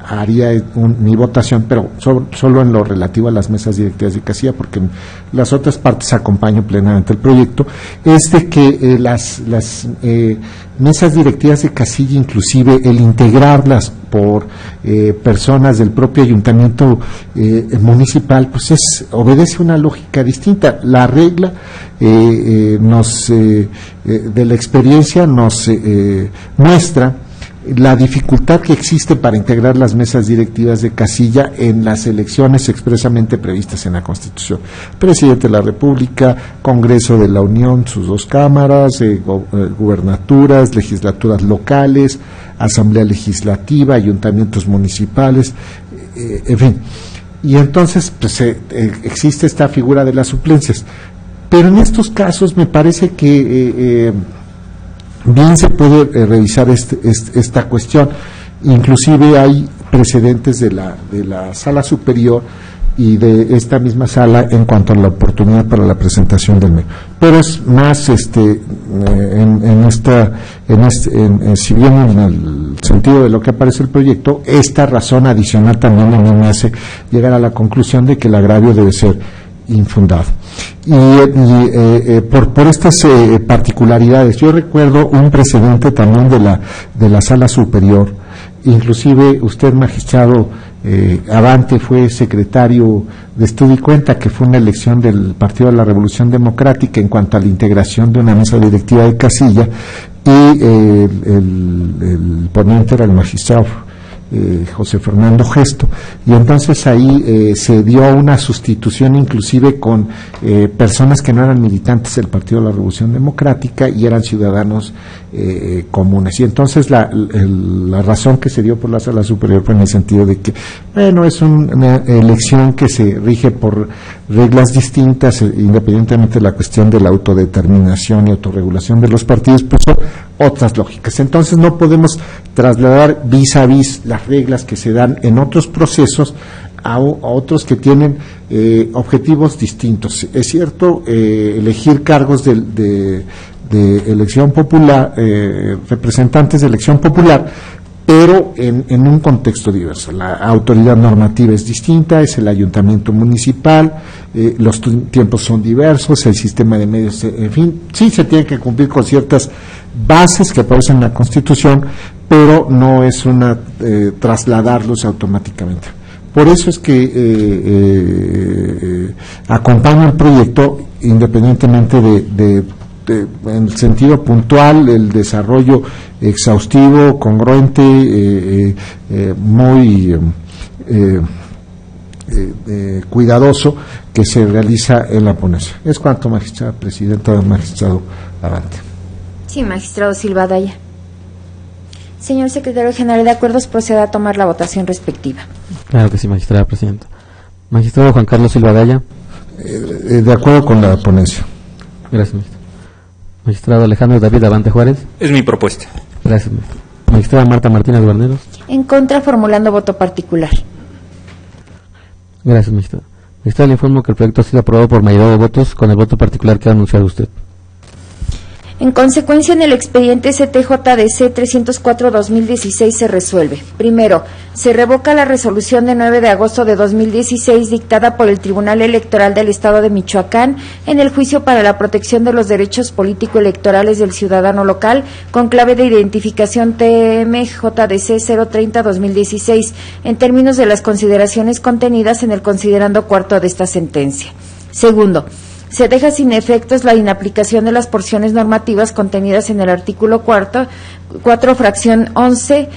haría mi votación, pero solo en lo relativo a las mesas directivas de casilla, porque en las otras partes acompaño plenamente el proyecto, es de que las mesas directivas de casilla, inclusive el integrarlas por personas del propio ayuntamiento municipal, pues obedece una lógica distinta. La regla de la experiencia nos muestra la dificultad que existe para integrar las mesas directivas de casilla en las elecciones expresamente previstas en la Constitución. Presidente de la República, Congreso de la Unión, sus 2 cámaras, gubernaturas, legislaturas locales, Asamblea Legislativa, ayuntamientos municipales, en fin. Y entonces pues, existe esta figura de las suplencias. Pero en estos casos me parece que bien se puede revisar esta cuestión. Inclusive hay precedentes de la sala superior y de esta misma sala en cuanto a la oportunidad para la presentación del medio. Pero es más si bien en el sentido de lo que aparece el proyecto, esta razón adicional también a mí me hace llegar a la conclusión de que el agravio debe ser infundado. Y por estas particularidades, yo recuerdo un precedente también de la sala superior. Inclusive usted, magistrado Abante, fue secretario de Estudio y Cuenta, que fue una elección del Partido de la Revolución Democrática en cuanto a la integración de una mesa directiva de casilla, y el ponente era el magistrado José Fernando Gesto, y entonces ahí se dio una sustitución inclusive con personas que no eran militantes del Partido de la Revolución Democrática y eran ciudadanos comunes, y entonces la razón que se dio por la sala superior fue en el sentido de que, bueno, es una elección que se rige por reglas distintas, independientemente de la cuestión de la autodeterminación y autorregulación de los partidos, pues son otras lógicas. Entonces no podemos trasladar vis a vis las reglas que se dan en otros procesos a otros que tienen objetivos distintos. Es cierto, elegir cargos de elección popular, representantes de elección popular, pero en un contexto diverso. La autoridad normativa es distinta, es el ayuntamiento municipal, los tiempos son diversos, el sistema de medios, en fin, sí se tiene que cumplir con ciertas bases que aparecen en la Constitución, pero no es trasladarlos automáticamente. Por eso es que acompaña el proyecto, independientemente en el sentido puntual, el desarrollo exhaustivo, congruente, muy cuidadoso que se realiza en la ponencia. Es cuanto, magistrada presidenta, magistrado Abante. Sí, magistrado Silva Daya. Señor secretario general de acuerdos, proceda a tomar la votación respectiva. Claro que sí, magistrada presidenta. Magistrado Juan Carlos Silva Daya. De acuerdo con la ponencia. Gracias, magistrado. Magistrado Alejandro David Abante Juárez. Es mi propuesta. Gracias, magistrado. Magistrada Marta Martínez Guarneros. En contra, formulando voto particular. Gracias, magistrado. Magistrado, le informo que el proyecto ha sido aprobado por mayoría de votos con el voto particular que ha anunciado usted. En consecuencia, en el expediente CTJDC 304-2016 se resuelve. Primero, se revoca la resolución de 9 de agosto de 2016 dictada por el Tribunal Electoral del Estado de Michoacán en el juicio para la protección de los derechos político-electorales del ciudadano local con clave de identificación TMJDC 030-2016 en términos de las consideraciones contenidas en el considerando cuarto de esta sentencia. Segundo, se deja sin efectos la inaplicación de las porciones normativas contenidas en el artículo 4, fracción 11,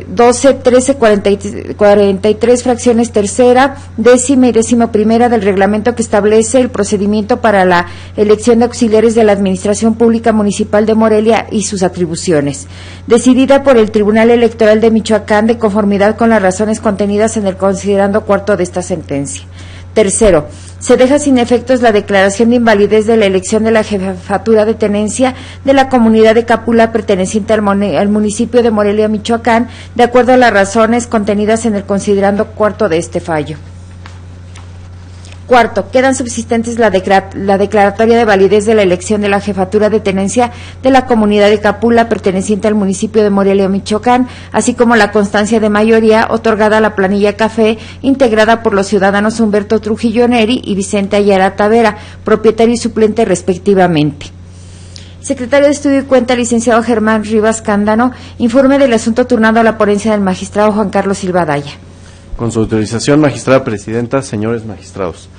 12, 13, 43, fracciones tercera, décima y 11ª del reglamento que establece el procedimiento para la elección de auxiliares de la Administración Pública Municipal de Morelia y sus atribuciones, decidida por el Tribunal Electoral de Michoacán de conformidad con las razones contenidas en el considerando cuarto de esta sentencia. Tercero, se deja sin efectos la declaración de invalidez de la elección de la jefatura de tenencia de la comunidad de Capula perteneciente al municipio de Morelia, Michoacán, de acuerdo a las razones contenidas en el considerando cuarto de este fallo. Cuarto, quedan subsistentes la declaratoria de validez de la elección de la jefatura de tenencia de la comunidad de Capula perteneciente al municipio de Morelia, Michoacán, así como la constancia de mayoría otorgada a la planilla café integrada por los ciudadanos Humberto Trujillo Neri y Vicente Ayala Tavera, propietario y suplente respectivamente. Secretario de Estudio y Cuenta, licenciado Germán Rivas Cándano, informe del asunto turnado a la ponencia del magistrado Juan Carlos Silva Daya. Con su autorización, magistrada presidenta, señores magistrados.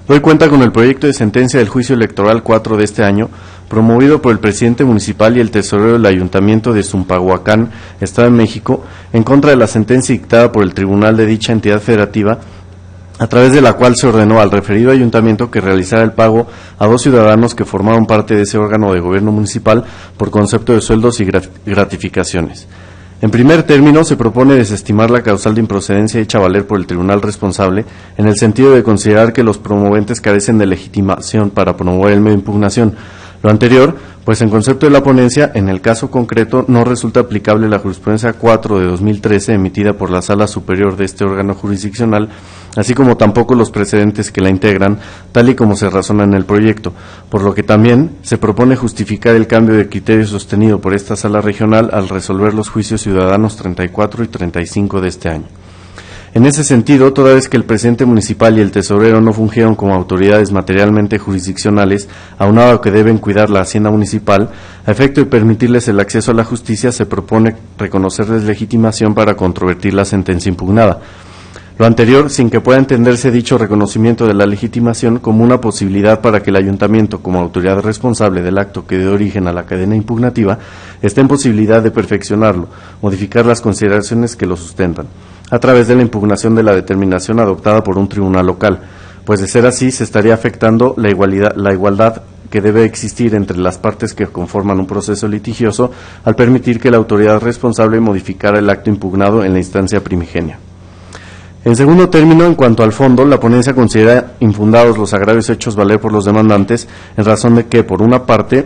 Doy cuenta con el proyecto de sentencia del juicio electoral 4 de este año, promovido por el presidente municipal y el tesorero del Ayuntamiento de Zumpahuacán, Estado de México, en contra de la sentencia dictada por el tribunal de dicha entidad federativa, a través de la cual se ordenó al referido ayuntamiento que realizara el pago a 2 ciudadanos que formaban parte de ese órgano de gobierno municipal por concepto de sueldos y gratificaciones. En primer término, se propone desestimar la causal de improcedencia hecha valer por el tribunal responsable, en el sentido de considerar que los promoventes carecen de legitimación para promover el medio de impugnación. Lo anterior, pues en concepto de la ponencia, en el caso concreto, no resulta aplicable la jurisprudencia 4 de 2013 emitida por la Sala Superior de este órgano jurisdiccional, así como tampoco los precedentes que la integran, tal y como se razona en el proyecto, por lo que también se propone justificar el cambio de criterio sostenido por esta Sala Regional al resolver los juicios ciudadanos 34 y 35 de este año. En ese sentido, toda vez que el presidente municipal y el tesorero no fungieron como autoridades materialmente jurisdiccionales, aunado a que deben cuidar la hacienda municipal, a efecto de permitirles el acceso a la justicia, se propone reconocerles legitimación para controvertir la sentencia impugnada. Lo anterior, sin que pueda entenderse dicho reconocimiento de la legitimación como una posibilidad para que el ayuntamiento, como autoridad responsable del acto que dé origen a la cadena impugnativa, esté en posibilidad de perfeccionarlo, modificar las consideraciones que lo sustentan, a través de la impugnación de la determinación adoptada por un tribunal local, pues de ser así se estaría afectando la igualdad que debe existir entre las partes que conforman un proceso litigioso al permitir que la autoridad responsable modificara el acto impugnado en la instancia primigenia. En segundo término, en cuanto al fondo, la ponencia considera infundados los agravios hechos valer por los demandantes, en razón de que, por una parte,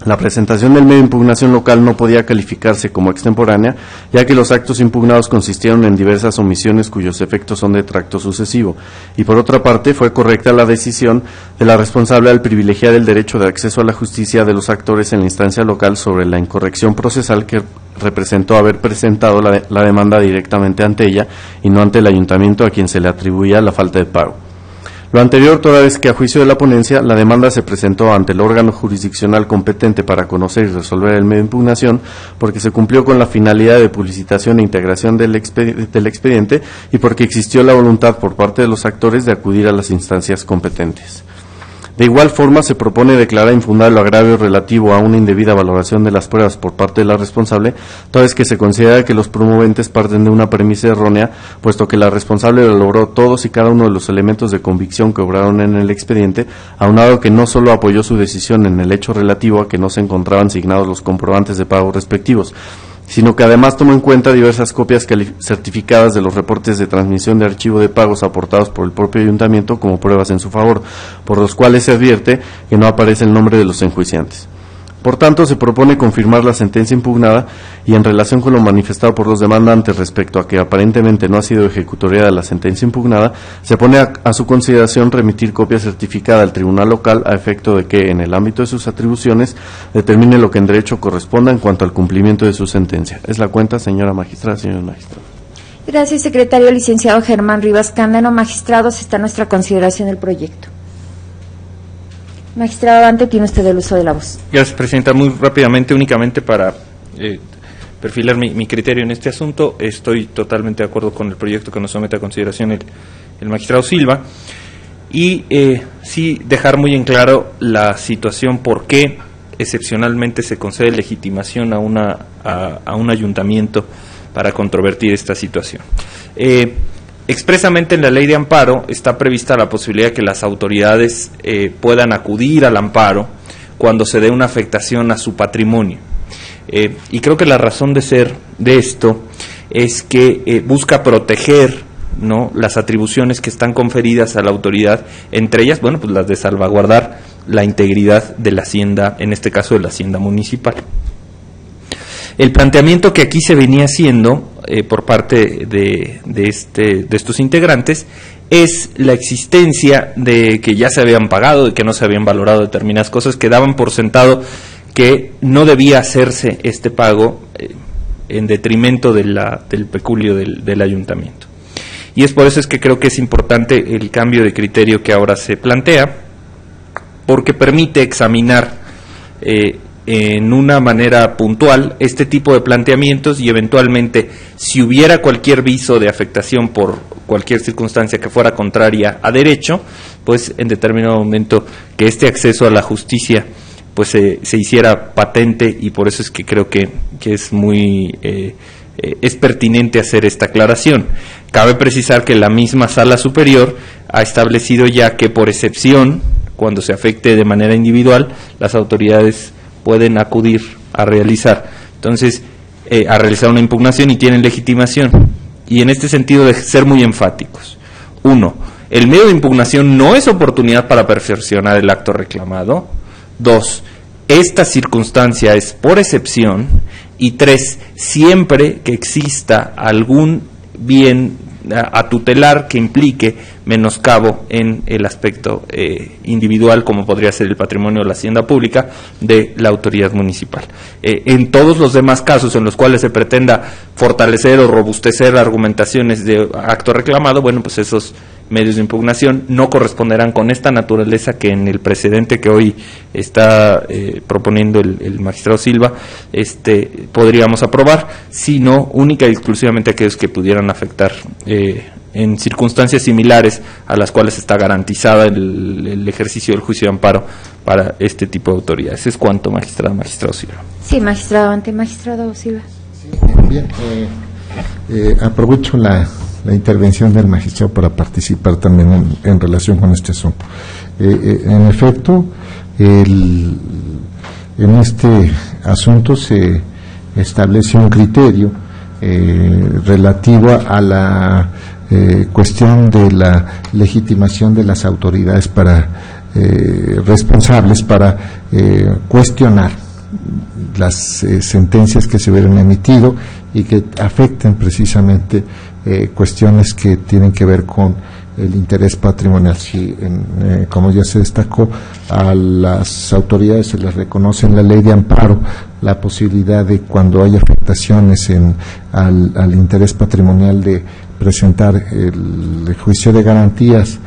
la presentación del medio de impugnación local no podía calificarse como extemporánea, ya que los actos impugnados consistieron en diversas omisiones cuyos efectos son de tracto sucesivo, y por otra parte fue correcta la decisión de la responsable al privilegiar el derecho de acceso a la justicia de los actores en la instancia local sobre la incorrección procesal que representó haber presentado la demanda directamente ante ella y no ante el ayuntamiento a quien se le atribuía la falta de pago. Lo anterior, toda vez que a juicio de la ponencia, la demanda se presentó ante el órgano jurisdiccional competente para conocer y resolver el medio de impugnación, porque se cumplió con la finalidad de publicitación e integración del expediente y porque existió la voluntad por parte de los actores de acudir a las instancias competentes. De igual forma, se propone declarar infundado el agravio relativo a una indebida valoración de las pruebas por parte de la responsable, toda vez que se considera que los promoventes parten de una premisa errónea, puesto que la responsable logró todos y cada uno de los elementos de convicción que obraron en el expediente, aunado que no solo apoyó su decisión en el hecho relativo a que no se encontraban signados los comprobantes de pago respectivos, sino que además tomó en cuenta diversas copias certificadas de los reportes de transmisión de archivo de pagos aportados por el propio ayuntamiento como pruebas en su favor, por los cuales se advierte que no aparece el nombre de los enjuiciantes. Por tanto, se propone confirmar la sentencia impugnada y en relación con lo manifestado por los demandantes respecto a que aparentemente no ha sido ejecutoriada la sentencia impugnada, se pone a su consideración remitir copia certificada al tribunal local a efecto de que, en el ámbito de sus atribuciones, determine lo que en derecho corresponda en cuanto al cumplimiento de su sentencia. Es la cuenta, señora magistrada, señor magistrado. Gracias, secretario. Licenciado Germán Rivas Cándano. Magistrados, está a nuestra consideración el proyecto. Magistrado Abante, tiene usted el uso de la voz. Gracias, presidenta. Muy rápidamente, únicamente para perfilar mi criterio en este asunto, estoy totalmente de acuerdo con el proyecto que nos somete a consideración el magistrado Silva, y sí dejar muy en claro la situación por qué excepcionalmente se concede legitimación a un ayuntamiento para controvertir esta situación. Expresamente en la ley de amparo está prevista la posibilidad de que las autoridades puedan acudir al amparo cuando se dé una afectación a su patrimonio. Y creo que la razón de ser de esto es que busca proteger, ¿no?, las atribuciones que están conferidas a la autoridad, entre ellas, bueno, pues las de salvaguardar la integridad de la hacienda, en este caso de la hacienda municipal. El planteamiento que aquí se venía haciendo por parte de estos integrantes es la existencia de que ya se habían pagado, de que no se habían valorado determinadas cosas, que daban por sentado que no debía hacerse este pago en detrimento del peculio del ayuntamiento. Y es por eso es que creo que es importante el cambio de criterio que ahora se plantea, porque permite examinar en una manera puntual este tipo de planteamientos y eventualmente, si hubiera cualquier viso de afectación por cualquier circunstancia que fuera contraria a derecho, pues en determinado momento que este acceso a la justicia pues se hiciera patente, y por eso es que creo que es muy es pertinente hacer esta aclaración. Cabe precisar que la misma Sala Superior ha establecido ya que por excepción, cuando se afecte de manera individual, las autoridades pueden acudir a realizar una impugnación y tienen legitimación. Y en este sentido de ser muy enfáticos. 1. El medio de impugnación no es oportunidad para perfeccionar el acto reclamado. 2. Esta circunstancia es por excepción. Y 3. Siempre que exista algún bien a tutelar que implique menoscabo en el aspecto individual, como podría ser el patrimonio o la hacienda pública de la autoridad municipal. En todos los demás casos en los cuales se pretenda fortalecer o robustecer argumentaciones de acto reclamado, bueno, pues esos medios de impugnación no corresponderán con esta naturaleza que en el precedente que hoy está proponiendo el magistrado Silva podríamos aprobar, sino única y exclusivamente aquellos que pudieran afectar en circunstancias similares a las cuales está garantizada el ejercicio del juicio de amparo para este tipo de autoridades. Es cuanto, magistrado Silva. Sí, magistrado, ante magistrado Silva. Bien, aprovecho la intervención del magistrado para participar también en relación con este asunto. En efecto, en este asunto se establece un criterio relativo a la cuestión de la legitimación de las autoridades responsables para cuestionar las sentencias que se hubieran emitido y que afecten precisamente cuestiones que tienen que ver con el interés patrimonial. Si, como ya se destacó, a las autoridades se les reconoce en la ley de amparo la posibilidad de, cuando hay afectaciones al interés patrimonial, de presentar el juicio de garantías.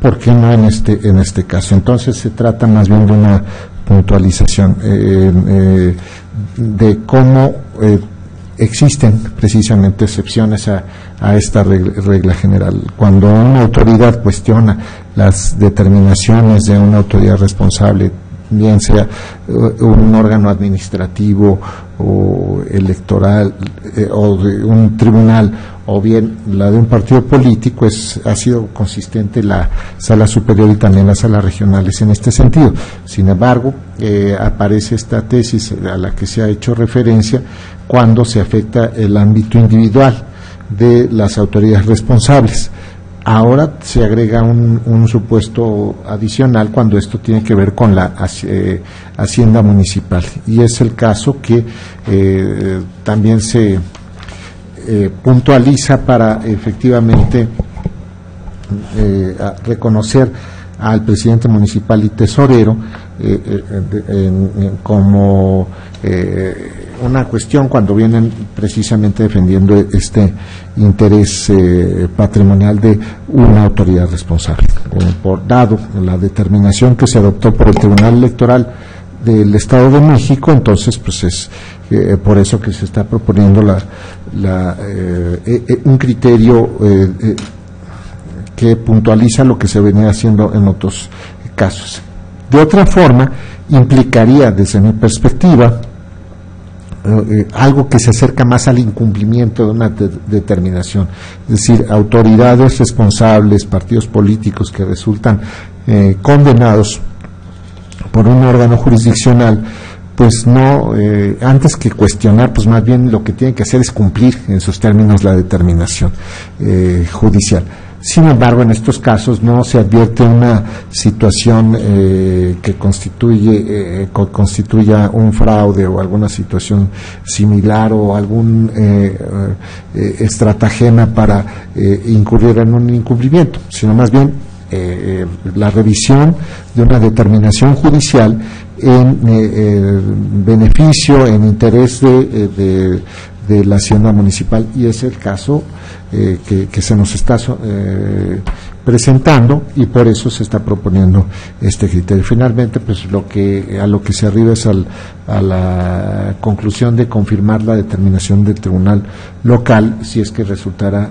¿Por qué no en este caso? Entonces se trata más bien de una puntualización de cómo existen precisamente excepciones a esta regla general. Cuando una autoridad cuestiona las determinaciones de una autoridad responsable, bien sea un órgano administrativo o electoral o de un tribunal, o bien la de un partido político, ha sido consistente la Sala Superior y también las salas regionales en este sentido. Sin embargo, aparece esta tesis a la que se ha hecho referencia cuando se afecta el ámbito individual de las autoridades responsables. Ahora se agrega un supuesto adicional cuando esto tiene que ver con la hacienda municipal, y es el caso que también se puntualiza para efectivamente reconocer al presidente municipal y tesorero como una cuestión cuando vienen precisamente defendiendo este interés patrimonial de una autoridad responsable. Dado la determinación que se adoptó por el Tribunal Electoral del Estado de México, entonces pues es por eso que se está proponiendo un criterio que puntualiza lo que se venía haciendo en otros casos. De otra forma, implicaría, desde mi perspectiva, algo que se acerca más al incumplimiento de una determinación, es decir, autoridades responsables, partidos políticos que resultan condenados por un órgano jurisdiccional, pues no, antes que cuestionar, pues más bien lo que tienen que hacer es cumplir en sus términos la determinación judicial. Sin embargo, en estos casos no se advierte una situación que constituya un fraude o alguna situación similar o algún estratagema para incurrir en un incumplimiento, sino más bien la revisión de una determinación judicial en beneficio, en interés de la hacienda municipal, y es el caso que se nos está presentando, y por eso se está proponiendo este criterio. Finalmente, pues a lo que se arriba es a la conclusión de confirmar la determinación del tribunal local si es que resultara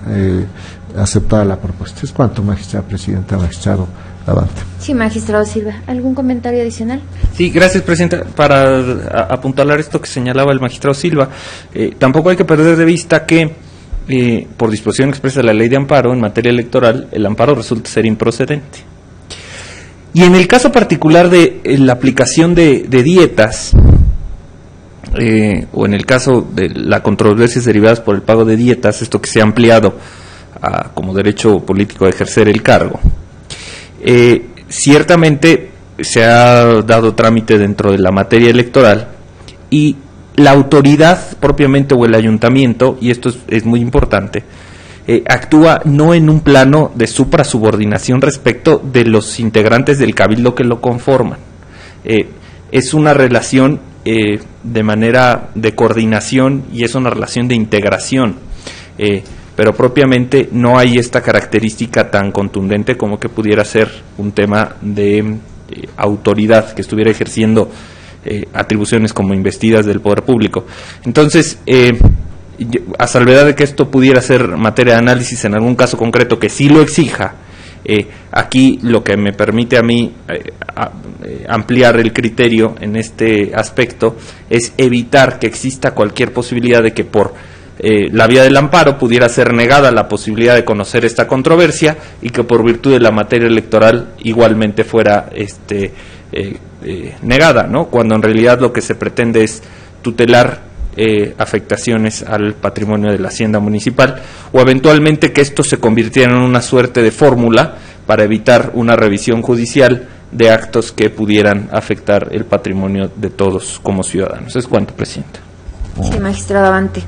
aceptada la propuesta. Es cuanto, magistrada presidenta, magistrado Avante. Sí, magistrado Silva. ¿Algún comentario adicional? Sí, gracias, Presidenta. Para apuntalar esto que señalaba el magistrado Silva, tampoco hay que perder de vista que, por disposición expresa de la Ley de Amparo en materia electoral, el amparo resulta ser improcedente. Y en el caso particular de la aplicación de dietas, o en el caso de las controversias derivadas por el pago de dietas, esto que se ha ampliado como derecho político a ejercer el cargo, ciertamente se ha dado trámite dentro de la materia electoral y la autoridad propiamente o el ayuntamiento, y esto es muy importante, actúa no en un plano de suprasubordinación respecto de los integrantes del cabildo que lo conforman. Es una relación de manera de coordinación y es una relación de integración, pero propiamente no hay esta característica tan contundente como que pudiera ser un tema de autoridad que estuviera ejerciendo atribuciones como investidas del poder público. Entonces, a salvedad de que esto pudiera ser materia de análisis en algún caso concreto que sí lo exija, aquí lo que me permite a mí ampliar el criterio en este aspecto es evitar que exista cualquier posibilidad de que por la vía del amparo pudiera ser negada la posibilidad de conocer esta controversia y que por virtud de la materia electoral igualmente fuera negada, ¿no? Cuando en realidad lo que se pretende es tutelar afectaciones al patrimonio de la hacienda municipal, o eventualmente que esto se convirtiera en una suerte de fórmula para evitar una revisión judicial de actos que pudieran afectar el patrimonio de todos como ciudadanos. Es cuanto, Presidenta. Sí, magistrado, avante.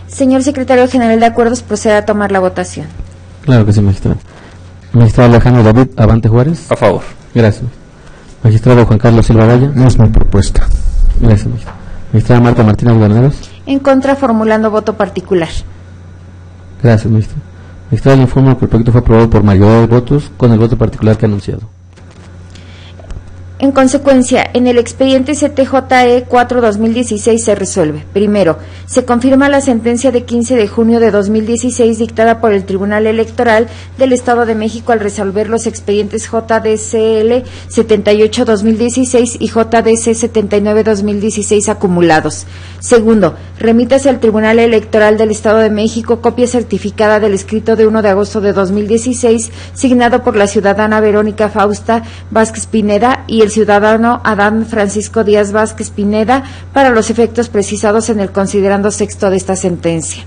Señor secretario general de Acuerdos, proceda a tomar la votación. Claro que sí, magistrado. Magistrado Alejandro David Avante Juárez. A favor. Gracias. Magistrado Juan Carlos Silva Gaya. Es mi propuesta. Gracias, magistrado. Magistrada Marta Martínez Granados. En contra, formulando voto particular. Gracias, magistrado. Magistrado, le informo que el proyecto fue aprobado por mayoría de votos con el voto particular que ha anunciado. En consecuencia, en el expediente CTJE 4-2016 se resuelve. Primero, se confirma la sentencia de 15 de junio de 2016 dictada por el Tribunal Electoral del Estado de México al resolver los expedientes JDCL 78-2016 y JDC 79-2016 acumulados. Segundo, remítase al Tribunal Electoral del Estado de México copia certificada del escrito de 1 de agosto de 2016 signado por la ciudadana Verónica Fausta Vázquez Pineda y el ciudadano Adán Francisco Díaz Vázquez Pineda para los efectos precisados en el considerando sexto de esta sentencia.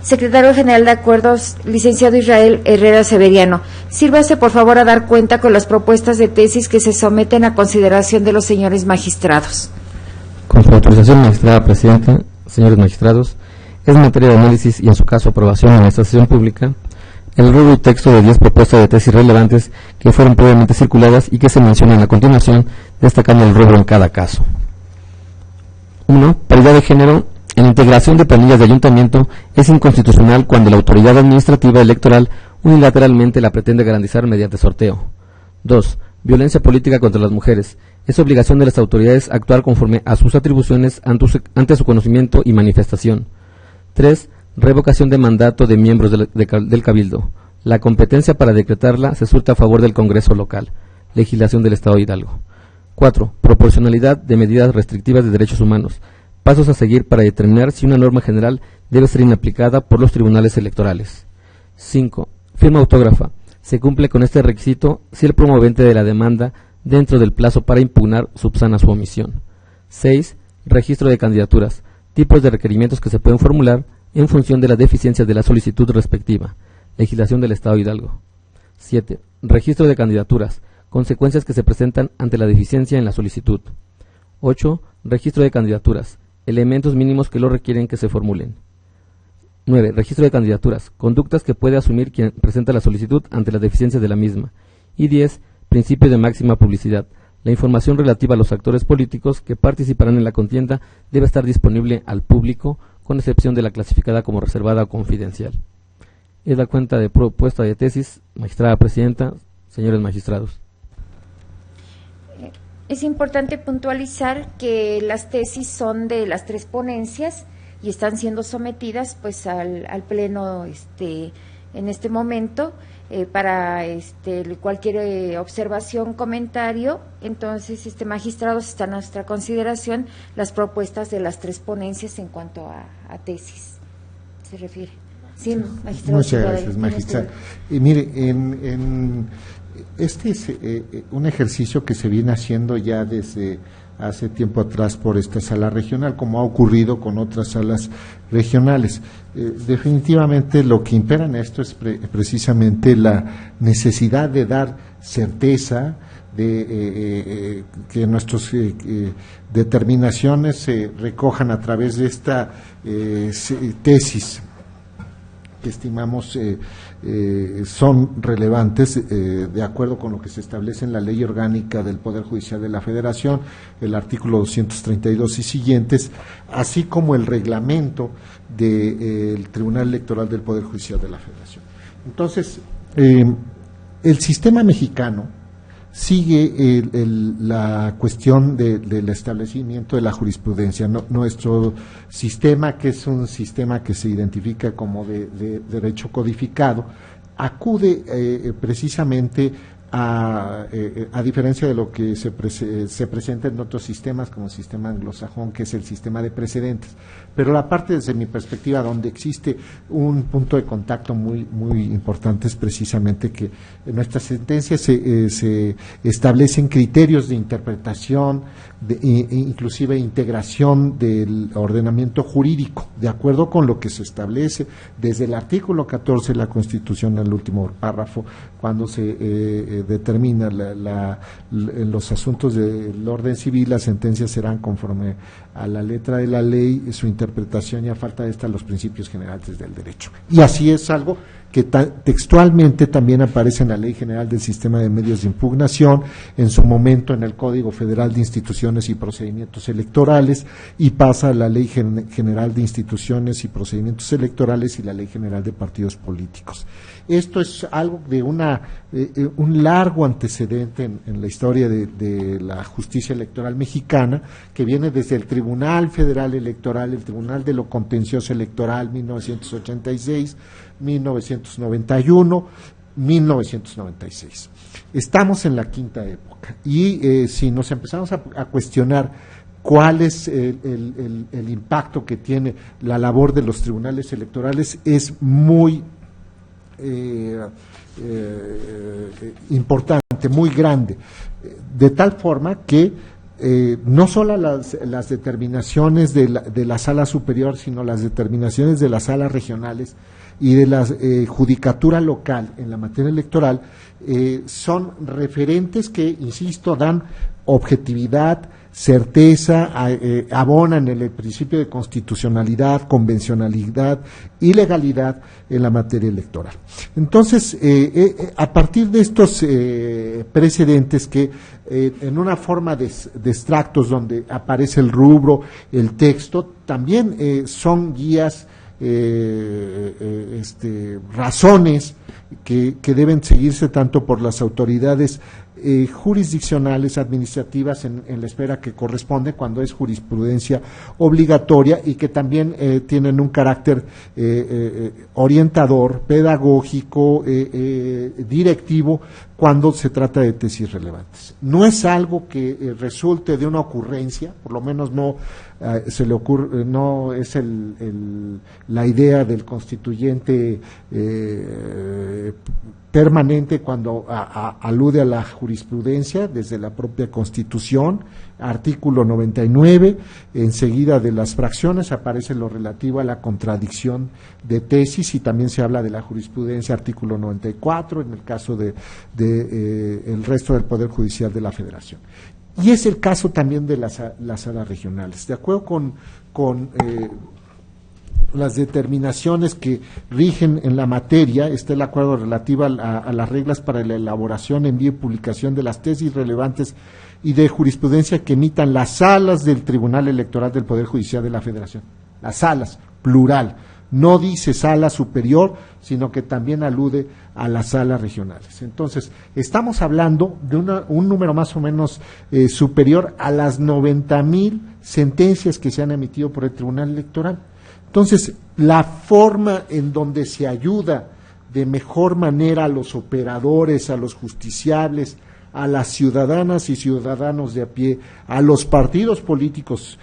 Secretario General de Acuerdos, licenciado Israel Herrera Severiano, sírvase por favor a dar cuenta con las propuestas de tesis que se someten a consideración de los señores magistrados. Con su autorización, magistrada presidenta, señores magistrados, es materia de análisis y en su caso aprobación en esta sesión pública el rubro y texto de 10 propuestas de tesis relevantes que fueron previamente circuladas y que se mencionan a continuación, destacando el rubro en cada caso. 1. Paridad de género. En integración de planillas de ayuntamiento es inconstitucional cuando la autoridad administrativa electoral unilateralmente la pretende garantizar mediante sorteo. 2. Violencia política contra las mujeres. Es obligación de las autoridades actuar conforme a sus atribuciones ante su conocimiento y manifestación. 3. Revocación de mandato de miembros del Cabildo. La competencia para decretarla se surte a favor del Congreso local. Legislación del Estado de Hidalgo. 4. Proporcionalidad de medidas restrictivas de derechos humanos. Pasos a seguir para determinar si una norma general debe ser inaplicada por los tribunales electorales. 5. Firma autógrafa. Se cumple con este requisito si el promovente de la demanda, dentro del plazo para impugnar, subsana su omisión. 6. Registro de candidaturas. Tipos de requerimientos que se pueden formular en función de las deficiencias de la solicitud respectiva. Legislación del Estado de Hidalgo. 7. Registro de candidaturas. Consecuencias que se presentan ante la deficiencia en la solicitud. 8. Registro de candidaturas. Elementos mínimos que lo requieren que se formulen. 9. Registro de candidaturas. Conductas que puede asumir quien presenta la solicitud ante la deficiencia de la misma. Y 10. Principio de máxima publicidad. La información relativa a los actores políticos que participarán en la contienda debe estar disponible al público, con excepción de la clasificada como reservada o confidencial. Es la cuenta de propuesta de tesis, magistrada presidenta, señores magistrados. Es importante puntualizar que las tesis son de las 3 ponencias y están siendo sometidas pues al pleno en este momento para cualquier observación, comentario. Entonces, magistrados, está a nuestra consideración las propuestas de las 3 ponencias en cuanto a tesis se refiere. Sí, magistrado. Muchas gracias, magistrado. Y mire, este es un ejercicio que se viene haciendo ya desde hace tiempo atrás por esta sala regional, como ha ocurrido con otras salas regionales. Definitivamente lo que impera en esto es precisamente la necesidad de dar certeza, de que nuestras determinaciones se recojan a través de esta tesis que estimamos son relevantes de acuerdo con lo que se establece en la Ley Orgánica del Poder Judicial de la Federación, el artículo 232 y siguientes, así como el reglamento del Tribunal Electoral del Poder Judicial de la Federación. Entonces, el sistema mexicano sigue la cuestión del establecimiento de la jurisprudencia. Nuestro sistema, que es un sistema que se identifica como de derecho codificado, acude precisamente a diferencia de lo que se presenta en otros sistemas, como el sistema anglosajón, que es el sistema de precedentes. Pero la parte, desde mi perspectiva, donde existe un punto de contacto muy importante es precisamente que en nuestras sentencias se establecen criterios de interpretación, inclusive integración del ordenamiento jurídico, de acuerdo con lo que se establece desde el artículo 14 de la Constitución, el último párrafo, cuando se determina en los asuntos del orden civil, las sentencias serán conforme a la letra de la ley, su interpretación, y a falta de esta, los principios generales del derecho. Y así es algo que textualmente también aparece en la Ley General del Sistema de Medios de Impugnación, en su momento en el Código Federal de Instituciones y Procedimientos Electorales, y pasa a la Ley General de Instituciones y Procedimientos Electorales y la Ley General de Partidos Políticos. Esto es algo de un largo antecedente en la historia de la justicia electoral mexicana, que viene desde el Tribunal Federal Electoral, el Tribunal de lo Contencioso Electoral, 1986, 1991, 1996. Estamos en la quinta época y si nos empezamos a cuestionar cuál es el impacto que tiene la labor de los tribunales electorales, es muy importante, muy grande, de tal forma que no solo las determinaciones de la sala superior, sino las determinaciones de las salas regionales y de la judicatura local en la materia electoral son referentes que, insisto, dan objetividad, certeza, abonan el principio de constitucionalidad, convencionalidad y legalidad en la materia electoral. Entonces, a partir de estos precedentes que en una forma de extractos donde aparece el rubro, el texto, también son guías, razones que deben seguirse tanto por las autoridades jurisdiccionales, administrativas, en la esfera que corresponde cuando es jurisprudencia obligatoria, y que también tienen un carácter orientador, pedagógico, directivo, cuando se trata de tesis relevantes. No es algo que resulte de una ocurrencia, por lo menos no se le ocurre, no es la idea del constituyente permanente cuando alude a la jurisprudencia desde la propia Constitución, artículo 99, enseguida de las fracciones aparece lo relativo a la contradicción de tesis, y también se habla de la jurisprudencia, artículo 94, en el caso de el resto del Poder Judicial de la Federación. Y es el caso también de las salas regionales. De acuerdo con las determinaciones que rigen en la materia, está el acuerdo relativo a las reglas para la elaboración, envío y publicación de las tesis relevantes y de jurisprudencia que emitan las salas del Tribunal Electoral del Poder Judicial de la Federación. Las salas, plural. No dice sala superior, sino que también alude a las salas regionales. Entonces, estamos hablando de un número más o menos superior a las 90,000 sentencias que se han emitido por el Tribunal Electoral. Entonces, la forma en donde se ayuda de mejor manera a los operadores, a los justiciables, a las ciudadanas y ciudadanos de a pie, a los partidos políticos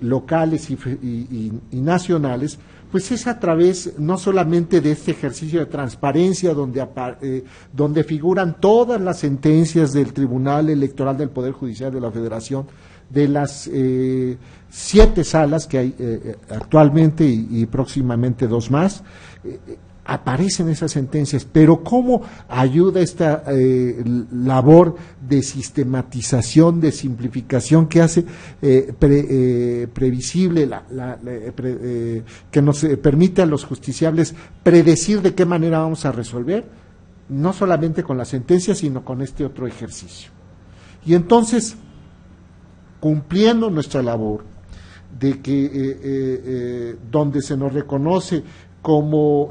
locales y nacionales, pues es a través no solamente de este ejercicio de transparencia donde figuran todas las sentencias del Tribunal Electoral del Poder Judicial de la Federación, de las 7 salas que hay actualmente y próximamente 2 más, aparecen esas sentencias, pero ¿cómo ayuda esta labor de sistematización, de simplificación que hace previsible, que nos permite a los justiciables predecir de qué manera vamos a resolver, no solamente con la sentencia, sino con este otro ejercicio? Y entonces, cumpliendo nuestra labor de que donde se nos reconoce como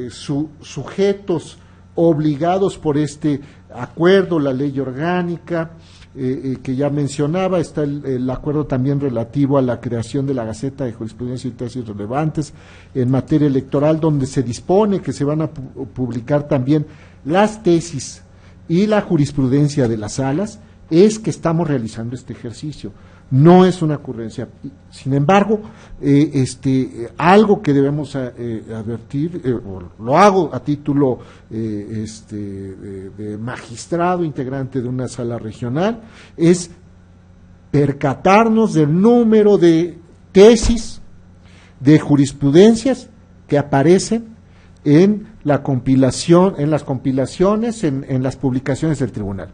sujetos obligados por este acuerdo, la ley orgánica que ya mencionaba, está el acuerdo también relativo a la creación de la Gaceta de Jurisprudencia y Tesis Relevantes en materia electoral, donde se dispone que se van a publicar también las tesis y la jurisprudencia de las salas. Es que estamos realizando este ejercicio, no es una ocurrencia. Sin embargo, algo que debemos advertir, lo hago a título de magistrado integrante de una sala regional, es percatarnos del número de tesis, de jurisprudencias que aparecen en la compilación, en las compilaciones, en las publicaciones del tribunal.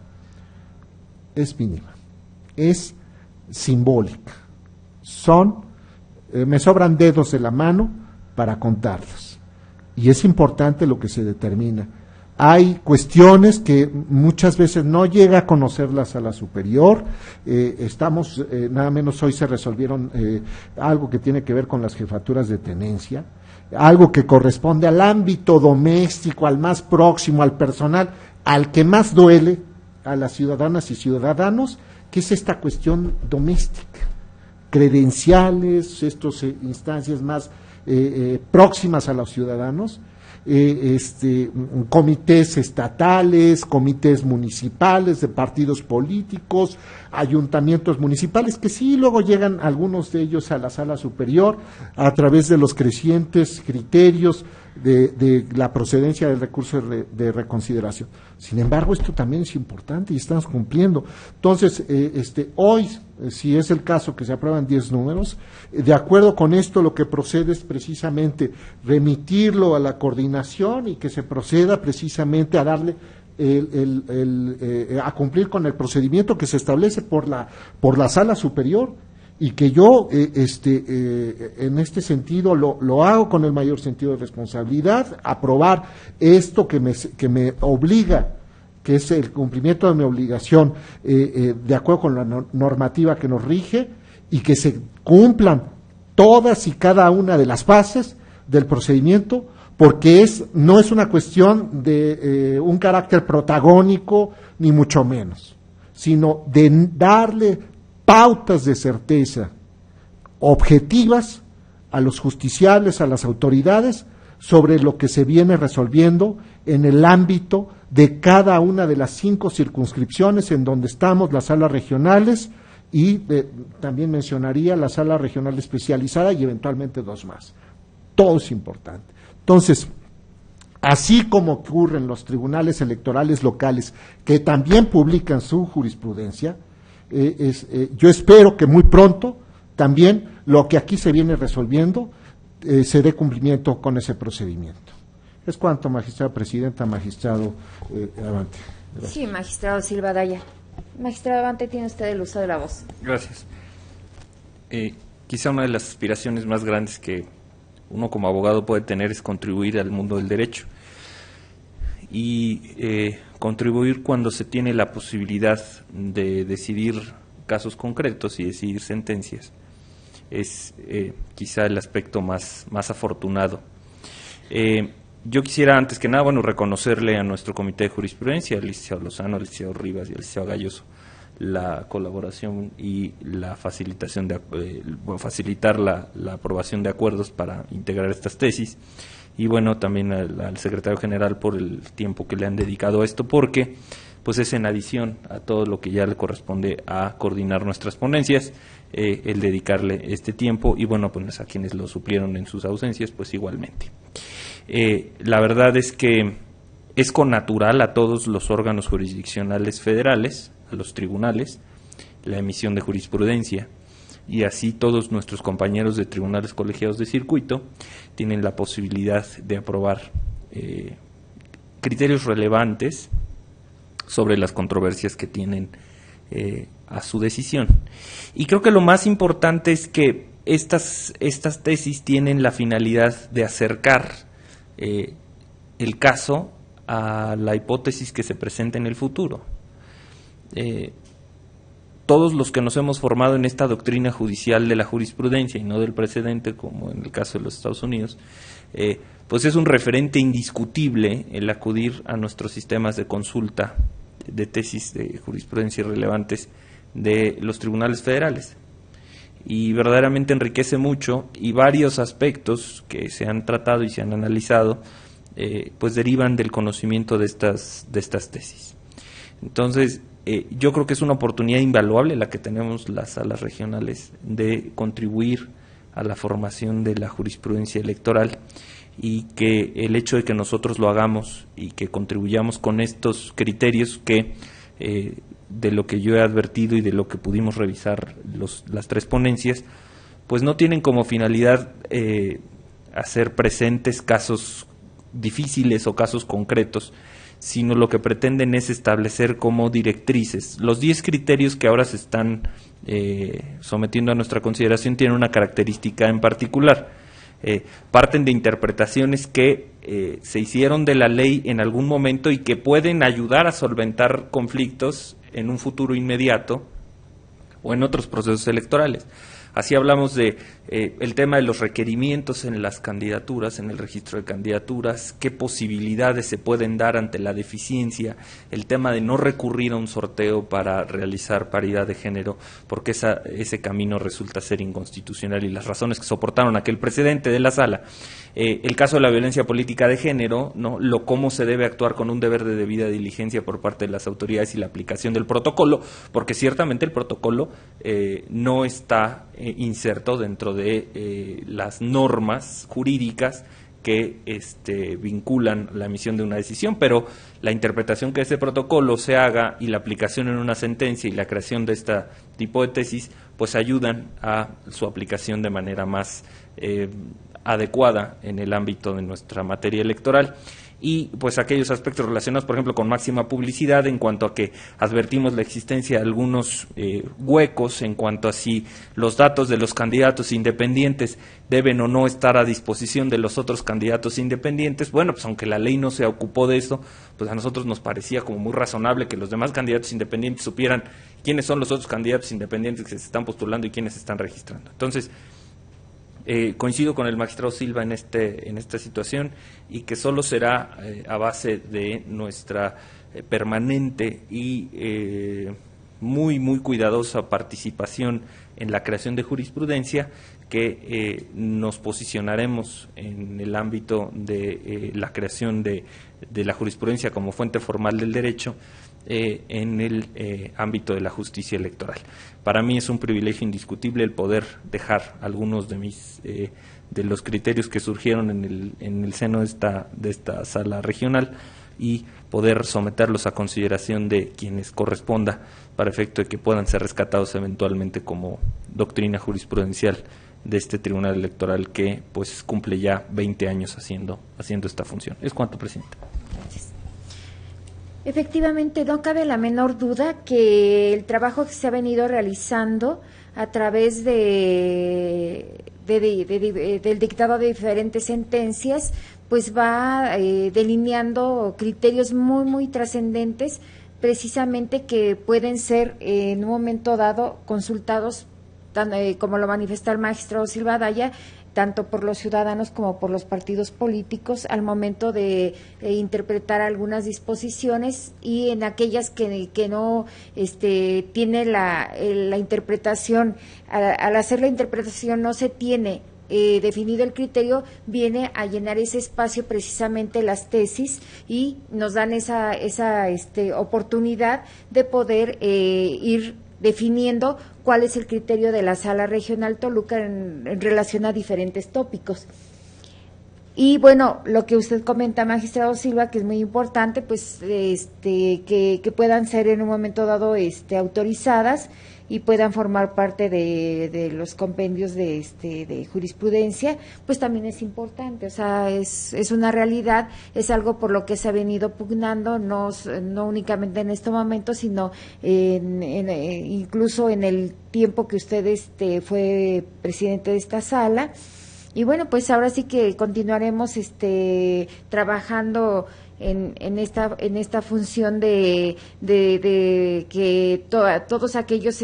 Es mínima, es simbólica. Me sobran dedos de la mano para contarlas. Y es importante lo que se determina. Hay cuestiones que muchas veces no llega a conocer la sala superior. Nada menos hoy se resolvieron algo que tiene que ver con las jefaturas de tenencia, algo que corresponde al ámbito doméstico, al más próximo, al personal, al que más duele a las ciudadanas y ciudadanos, que es esta cuestión doméstica, credenciales, estas instancias más próximas a los ciudadanos, comités estatales, comités municipales de partidos políticos, ayuntamientos municipales, que sí luego llegan algunos de ellos a la sala superior a través de los crecientes criterios de la procedencia del recurso de reconsideración. Sin embargo, esto también es importante y estamos cumpliendo. Entonces, hoy, si es el caso que se aprueban 10 números, de acuerdo con esto, lo que procede es precisamente remitirlo a la coordinación y que se proceda precisamente a darle a cumplir con el procedimiento que se establece por la sala superior, y que yo en este sentido lo hago con el mayor sentido de responsabilidad, aprobar esto que me obliga, que es el cumplimiento de mi obligación de acuerdo con la normativa que nos rige, y que se cumplan todas y cada una de las fases del procedimiento, porque no es una cuestión de un carácter protagónico, ni mucho menos, sino de darle pautas de certeza objetivas a los justiciables, a las autoridades, sobre lo que se viene resolviendo en el ámbito de cada una de las 5 circunscripciones en donde estamos, las salas regionales, y también mencionaría la sala regional especializada y eventualmente 2 más. Todo es importante. Entonces, así como ocurre en los tribunales electorales locales, que también publican su jurisprudencia, yo espero que muy pronto también lo que aquí se viene resolviendo se dé cumplimiento con ese procedimiento. Es cuanto, magistrada presidenta, magistrado Abante. Gracias. Sí, magistrado Silva Daya. Magistrado Abante, tiene usted el uso de la voz. Gracias. Quizá una de las aspiraciones más grandes que uno como abogado puede tener es contribuir al mundo del derecho. Y contribuir cuando se tiene la posibilidad de decidir casos concretos y decidir sentencias es quizá el aspecto más afortunado. Yo quisiera antes que nada, reconocerle a nuestro comité de jurisprudencia, al licenciado Lozano, al licenciado Rivas y al licenciado Galloso, la colaboración y la facilitación facilitar la aprobación de acuerdos para integrar estas tesis. y bueno, también al secretario general por el tiempo que le han dedicado a esto, porque pues es en adición a todo lo que ya le corresponde a coordinar nuestras ponencias, el dedicarle este tiempo, y bueno, pues a quienes lo suplieron en sus ausencias, pues igualmente. La verdad es que es connatural a todos los órganos jurisdiccionales federales, a los tribunales, la emisión de jurisprudencia, y así todos nuestros compañeros de tribunales colegiados de circuito tienen la posibilidad de aprobar criterios relevantes sobre las controversias que tienen a su decisión. Y creo que lo más importante es que estas tesis tienen la finalidad de acercar el caso a la hipótesis que se presenta en el futuro. Todos los que nos hemos formado en esta doctrina judicial de la jurisprudencia y no del precedente, como en el caso de los Estados Unidos, pues es un referente indiscutible el acudir a nuestros sistemas de consulta de tesis de jurisprudencia relevantes de los tribunales federales, y verdaderamente enriquece mucho, y varios aspectos que se han tratado y se han analizado pues derivan del conocimiento de estas tesis. Entonces yo creo que es una oportunidad invaluable la que tenemos las salas regionales de contribuir a la formación de la jurisprudencia electoral, y que el hecho de que nosotros lo hagamos y que contribuyamos con estos criterios que de lo que yo he advertido y de lo que pudimos revisar las tres ponencias, pues no tienen como finalidad hacer presentes casos difíciles o casos concretos, sino lo que pretenden es establecer como directrices. Los 10 criterios que ahora se están sometiendo a nuestra consideración tienen una característica en particular. Parten de interpretaciones que se hicieron de la ley en algún momento y que pueden ayudar a solventar conflictos en un futuro inmediato o en otros procesos electorales. Así hablamos de el tema de los requerimientos en las candidaturas, en el registro de candidaturas, qué posibilidades se pueden dar ante la deficiencia, el tema de no recurrir a un sorteo para realizar paridad de género, porque ese camino resulta ser inconstitucional, y las razones que soportaron aquel precedente de la sala. El caso de la violencia política de género, ¿no? Cómo se debe actuar con un deber de debida diligencia por parte de las autoridades y la aplicación del protocolo, porque ciertamente el protocolo no está inserto dentro de las normas jurídicas que vinculan la emisión de una decisión, pero la interpretación que ese protocolo se haga y la aplicación en una sentencia y la creación de este tipo de tesis, pues ayudan a su aplicación de manera más adecuada en el ámbito de nuestra materia electoral. Y pues aquellos aspectos relacionados, por ejemplo, con máxima publicidad, en cuanto a que advertimos la existencia de algunos huecos en cuanto a si los datos de los candidatos independientes deben o no estar a disposición de los otros candidatos independientes. Bueno, pues aunque la ley no se ocupó de eso, pues a nosotros nos parecía como muy razonable que los demás candidatos independientes supieran quiénes son los otros candidatos independientes que se están postulando y quiénes se están registrando. Entonces, coincido con el magistrado Silva en esta situación, y que solo será a base de nuestra permanente y muy muy cuidadosa participación en la creación de jurisprudencia que nos posicionaremos en el ámbito de la creación de la jurisprudencia como fuente formal del derecho en el ámbito de la justicia electoral. Para mí es un privilegio indiscutible el poder dejar algunos de los criterios que surgieron en el seno de esta sala regional y poder someterlos a consideración de quienes corresponda, para efecto de que puedan ser rescatados eventualmente como doctrina jurisprudencial de este Tribunal Electoral que pues cumple ya 20 años haciendo esta función. Es cuanto, presidente. Gracias. Efectivamente, no cabe la menor duda que el trabajo que se ha venido realizando a través del dictado de diferentes sentencias, pues va delineando criterios muy, muy trascendentes, precisamente que pueden ser en un momento dado consultados, como lo manifestó el magistrado Silva Daya, tanto por los ciudadanos como por los partidos políticos al momento de interpretar algunas disposiciones, y en aquellas que no tiene la interpretación, al hacer la interpretación no se tiene definido el criterio, viene a llenar ese espacio precisamente las tesis y nos dan esa oportunidad de poder ir definiendo cuál es el criterio de la Sala Regional Toluca en relación a diferentes tópicos. Y bueno, lo que usted comenta, magistrado Silva, que es muy importante, pues que puedan ser en un momento dado autorizadas y puedan formar parte de los compendios de jurisprudencia, pues también es importante. O sea, es una realidad, es algo por lo que se ha venido pugnando, no únicamente en este momento, sino incluso en el tiempo que usted fue presidente de esta sala. Y bueno, pues ahora sí que continuaremos trabajando en esta función de que todos aquellos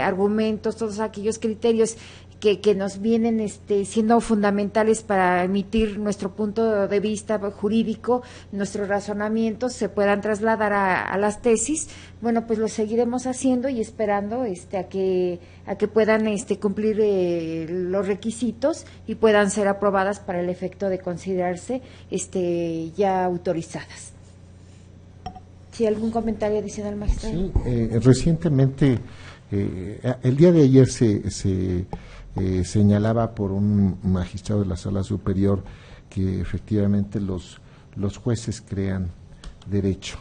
argumentos, todos aquellos criterios que nos vienen siendo fundamentales para emitir nuestro punto de vista jurídico, nuestros razonamientos se puedan trasladar a las tesis. Bueno, pues lo seguiremos haciendo y esperando a que puedan cumplir los requisitos y puedan ser aprobadas para el efecto de considerarse ya autorizadas. ¿Sí, algún comentario adicional, magistrado? Sí, recientemente, el día de ayer se señalaba por un magistrado de la Sala Superior que efectivamente los jueces crean derecho.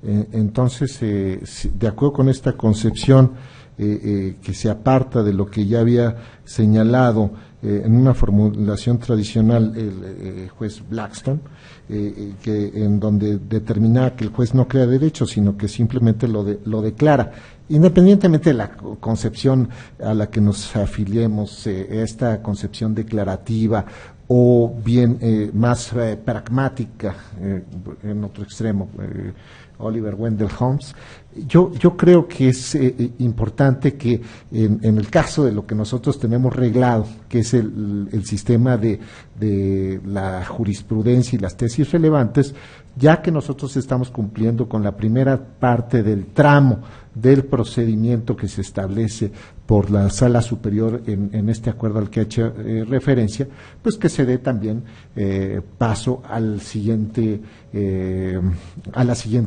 Entonces, de acuerdo con esta concepción que se aparta de lo que ya había señalado en una formulación tradicional el juez Blackstone, en donde determinaba que el juez no crea derecho, sino que simplemente lo declara. Independientemente de la concepción a la que nos afiliemos, esta concepción declarativa o bien más pragmática, en otro extremo, Oliver Wendell Holmes, yo creo que es importante que en el caso de lo que nosotros tenemos reglado, que es el sistema de la jurisprudencia y las tesis relevantes, ya que nosotros estamos cumpliendo con la primera parte del tramo del procedimiento que se establece por la Sala Superior en este acuerdo al que ha hecho referencia, pues que se dé también paso a la siguiente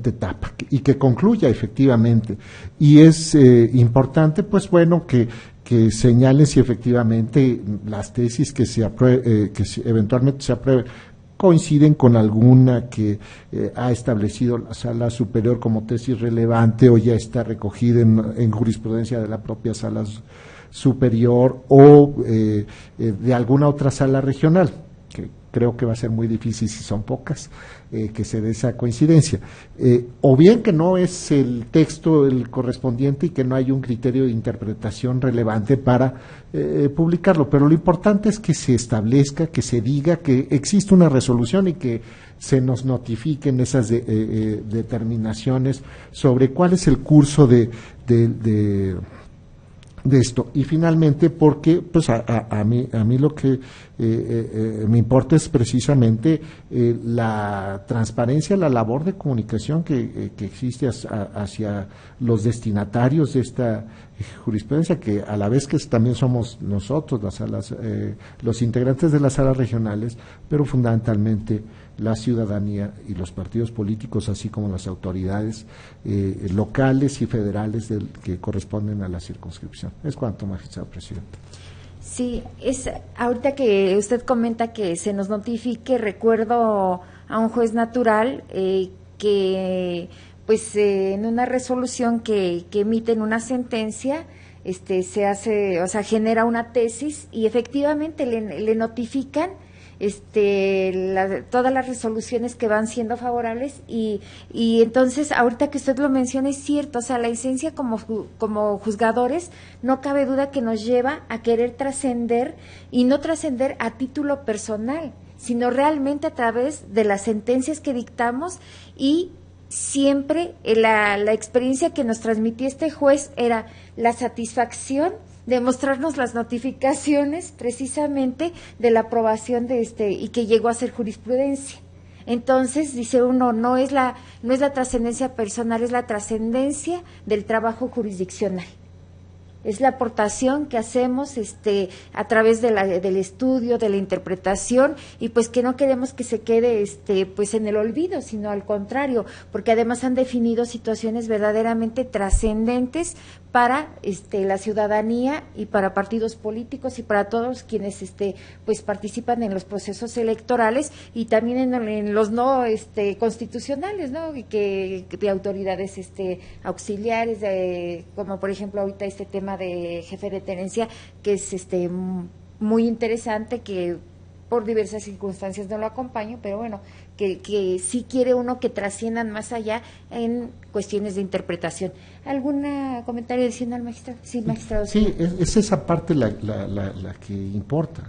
etapa y que concluya efectivamente. Y es importante, pues bueno, que señalen si efectivamente las tesis que eventualmente se aprueben coinciden con alguna que ha establecido la Sala Superior como tesis relevante o ya está recogida en jurisprudencia de la propia Sala Superior o de alguna otra sala regional, que creo que va a ser muy difícil si son pocas, que se dé esa coincidencia. O bien que no es el texto el correspondiente y que no hay un criterio de interpretación relevante para publicarlo, pero lo importante es que se establezca, que se diga que existe una resolución y que se nos notifiquen esas determinaciones sobre cuál es el curso de esto. Y finalmente, porque pues a mí lo que me importa es precisamente la transparencia, la labor de comunicación que existe hacia los destinatarios de esta jurisprudencia, que a la vez que también somos nosotros las salas, los integrantes de las salas regionales, pero fundamentalmente la ciudadanía y los partidos políticos, así como las autoridades locales y federales que corresponden a la circunscripción. Es cuanto, magistrado presidente. Sí, ahorita que usted comenta que se nos notifique, recuerdo a un juez natural que pues en una resolución que emiten una sentencia, se hace, o sea, genera una tesis y efectivamente le notifican todas las resoluciones que van siendo favorables y entonces ahorita que usted lo menciona es cierto, o sea, la esencia como juzgadores no cabe duda que nos lleva a querer trascender y no trascender a título personal, sino realmente a través de las sentencias que dictamos y siempre la experiencia que nos transmitía este juez era la satisfacción de mostrarnos las notificaciones precisamente de la aprobación de y que llegó a ser jurisprudencia. Entonces, dice uno, no es la trascendencia personal, es la trascendencia del trabajo jurisdiccional. es la aportación que hacemos a través del estudio, de la interpretación, y pues que no queremos que se quede pues en el olvido, sino al contrario, porque además han definido situaciones verdaderamente trascendentes para la ciudadanía y para partidos políticos y para todos quienes pues participan en los procesos electorales y también en los no constitucionales, ¿no? Y que de autoridades auxiliares, como por ejemplo ahorita este tema de jefe de tenencia, que es muy interesante, que por diversas circunstancias no lo acompaño, pero bueno, que sí quiere uno que trasciendan más allá en cuestiones de interpretación. ¿Algún comentario adicional, magistrado? Sí, magistrado. Sí, es esa parte la que importa,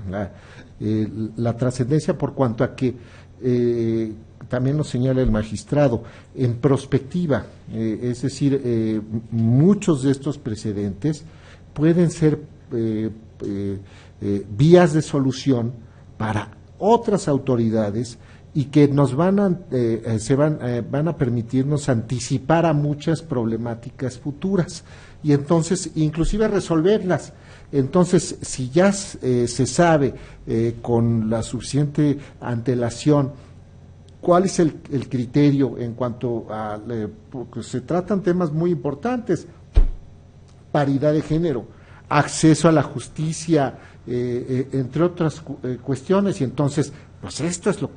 la trascendencia, por cuanto a que también nos señala el magistrado, en prospectiva, es decir, muchos de estos precedentes pueden ser vías de solución para otras autoridades y que nos van a permitirnos anticipar a muchas problemáticas futuras y entonces inclusive resolverlas. Entonces, si ya se sabe con la suficiente antelación cuál es el criterio en cuanto a, porque se tratan temas muy importantes, paridad de género, acceso a la justicia, entre otras cuestiones, y entonces pues esto es lo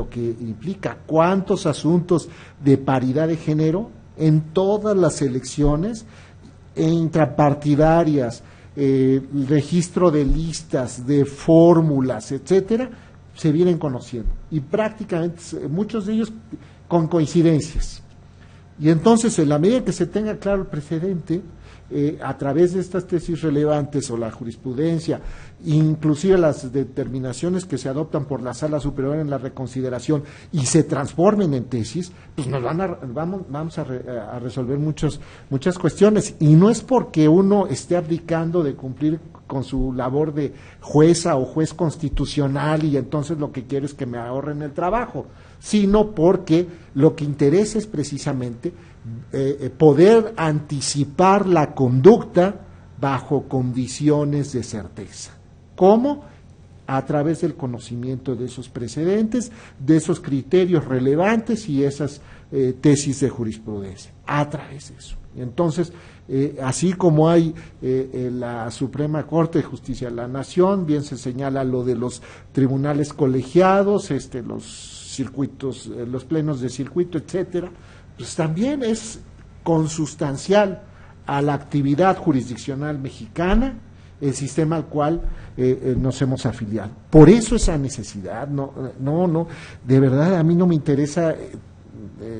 que implica cuántos asuntos de paridad de género en todas las elecciones intrapartidarias, registro de listas, de fórmulas, etcétera, se vienen conociendo, y prácticamente muchos de ellos con coincidencias. Y entonces, en la medida que se tenga claro el precedente, a través de estas tesis relevantes o la jurisprudencia, inclusive las determinaciones que se adoptan por la Sala Superior en la reconsideración y se transformen en tesis, pues vamos a resolver muchas cuestiones. Y no es porque uno esté abdicando de cumplir con su labor de jueza o juez constitucional y entonces lo que quiere es que me ahorren el trabajo, sino porque lo que interesa es precisamente poder anticipar la conducta bajo condiciones de certeza. ¿Cómo? A través del conocimiento de esos precedentes, de esos criterios relevantes y esas tesis de jurisprudencia, a través de eso. Entonces, así como hay la Suprema Corte de Justicia de la Nación, bien se señala lo de los tribunales colegiados, los circuitos, los plenos de circuito, etcétera, pues también es consustancial a la actividad jurisdiccional mexicana el sistema al cual nos hemos afiliado. Por eso esa necesidad, no, de verdad a mí no me interesa,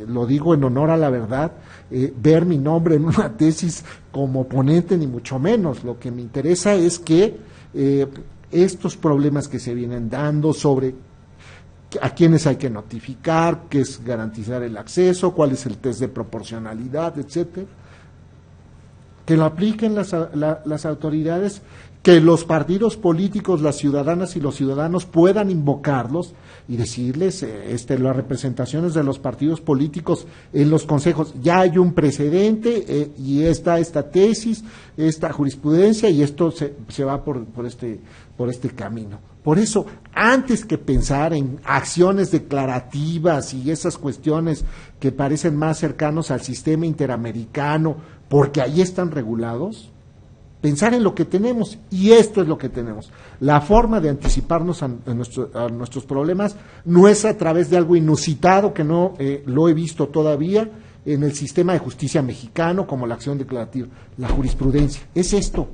lo digo en honor a la verdad, ver mi nombre en una tesis como ponente, ni mucho menos. Lo que me interesa es que estos problemas que se vienen dando sobre a quiénes hay que notificar, qué es garantizar el acceso, cuál es el test de proporcionalidad, etcétera, que lo apliquen las autoridades, que los partidos políticos, las ciudadanas y los ciudadanos puedan invocarlos y decirles, las representaciones de los partidos políticos en los consejos, ya hay un precedente y está esta tesis, esta jurisprudencia, y esto se va por este camino. Por eso, antes que pensar en acciones declarativas y esas cuestiones que parecen más cercanos al sistema interamericano, porque ahí están regulados, pensar en lo que tenemos, y esto es lo que tenemos. La forma de anticiparnos a nuestros problemas no es a través de algo inusitado que no lo he visto todavía en el sistema de justicia mexicano, como la acción declarativa, la jurisprudencia. Es esto,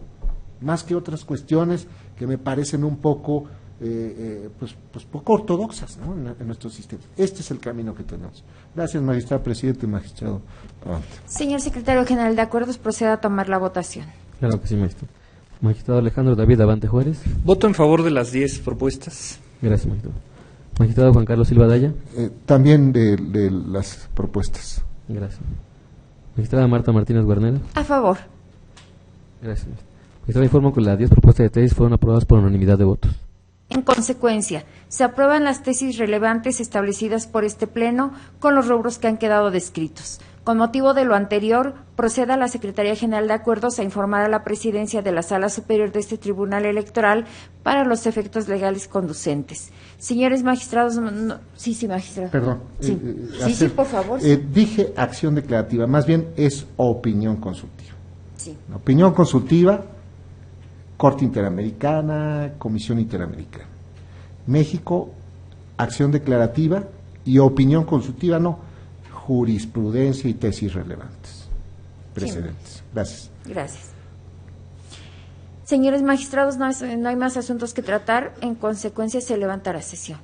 más que otras cuestiones que me parecen un poco poco ortodoxas, ¿no? en nuestro sistema. Este es el camino que tenemos. Gracias, magistrado presidente, magistrado. Señor secretario general, de acuerdo, proceda a tomar la votación. Claro que sí, maestro. Magistrado Alejandro David Abante Juárez. Voto en favor de las 10 propuestas. Gracias, magistrado. Magistrado Juan Carlos Silva Daya. También de las propuestas. Gracias. Magistrada Marta Martínez Guarnera. A favor. Gracias, magistrado. Magistrado, informo que las 10 propuestas de tesis fueron aprobadas por unanimidad de votos. En consecuencia, se aprueban las tesis relevantes establecidas por este Pleno con los rubros que han quedado descritos. Con motivo de lo anterior, proceda la Secretaría General de Acuerdos a informar a la Presidencia de la Sala Superior de este Tribunal Electoral para los efectos legales conducentes. Señores magistrados, sí, magistrado. Perdón. Sí, por favor. Dije acción declarativa, más bien es opinión consultiva. Sí. Opinión consultiva, Corte Interamericana, Comisión Interamericana. México, acción declarativa y opinión consultiva, no. Jurisprudencia y tesis relevantes. Precedentes. Sí. Gracias. Gracias. Señores magistrados, no hay más asuntos que tratar. En consecuencia, se levantará sesión.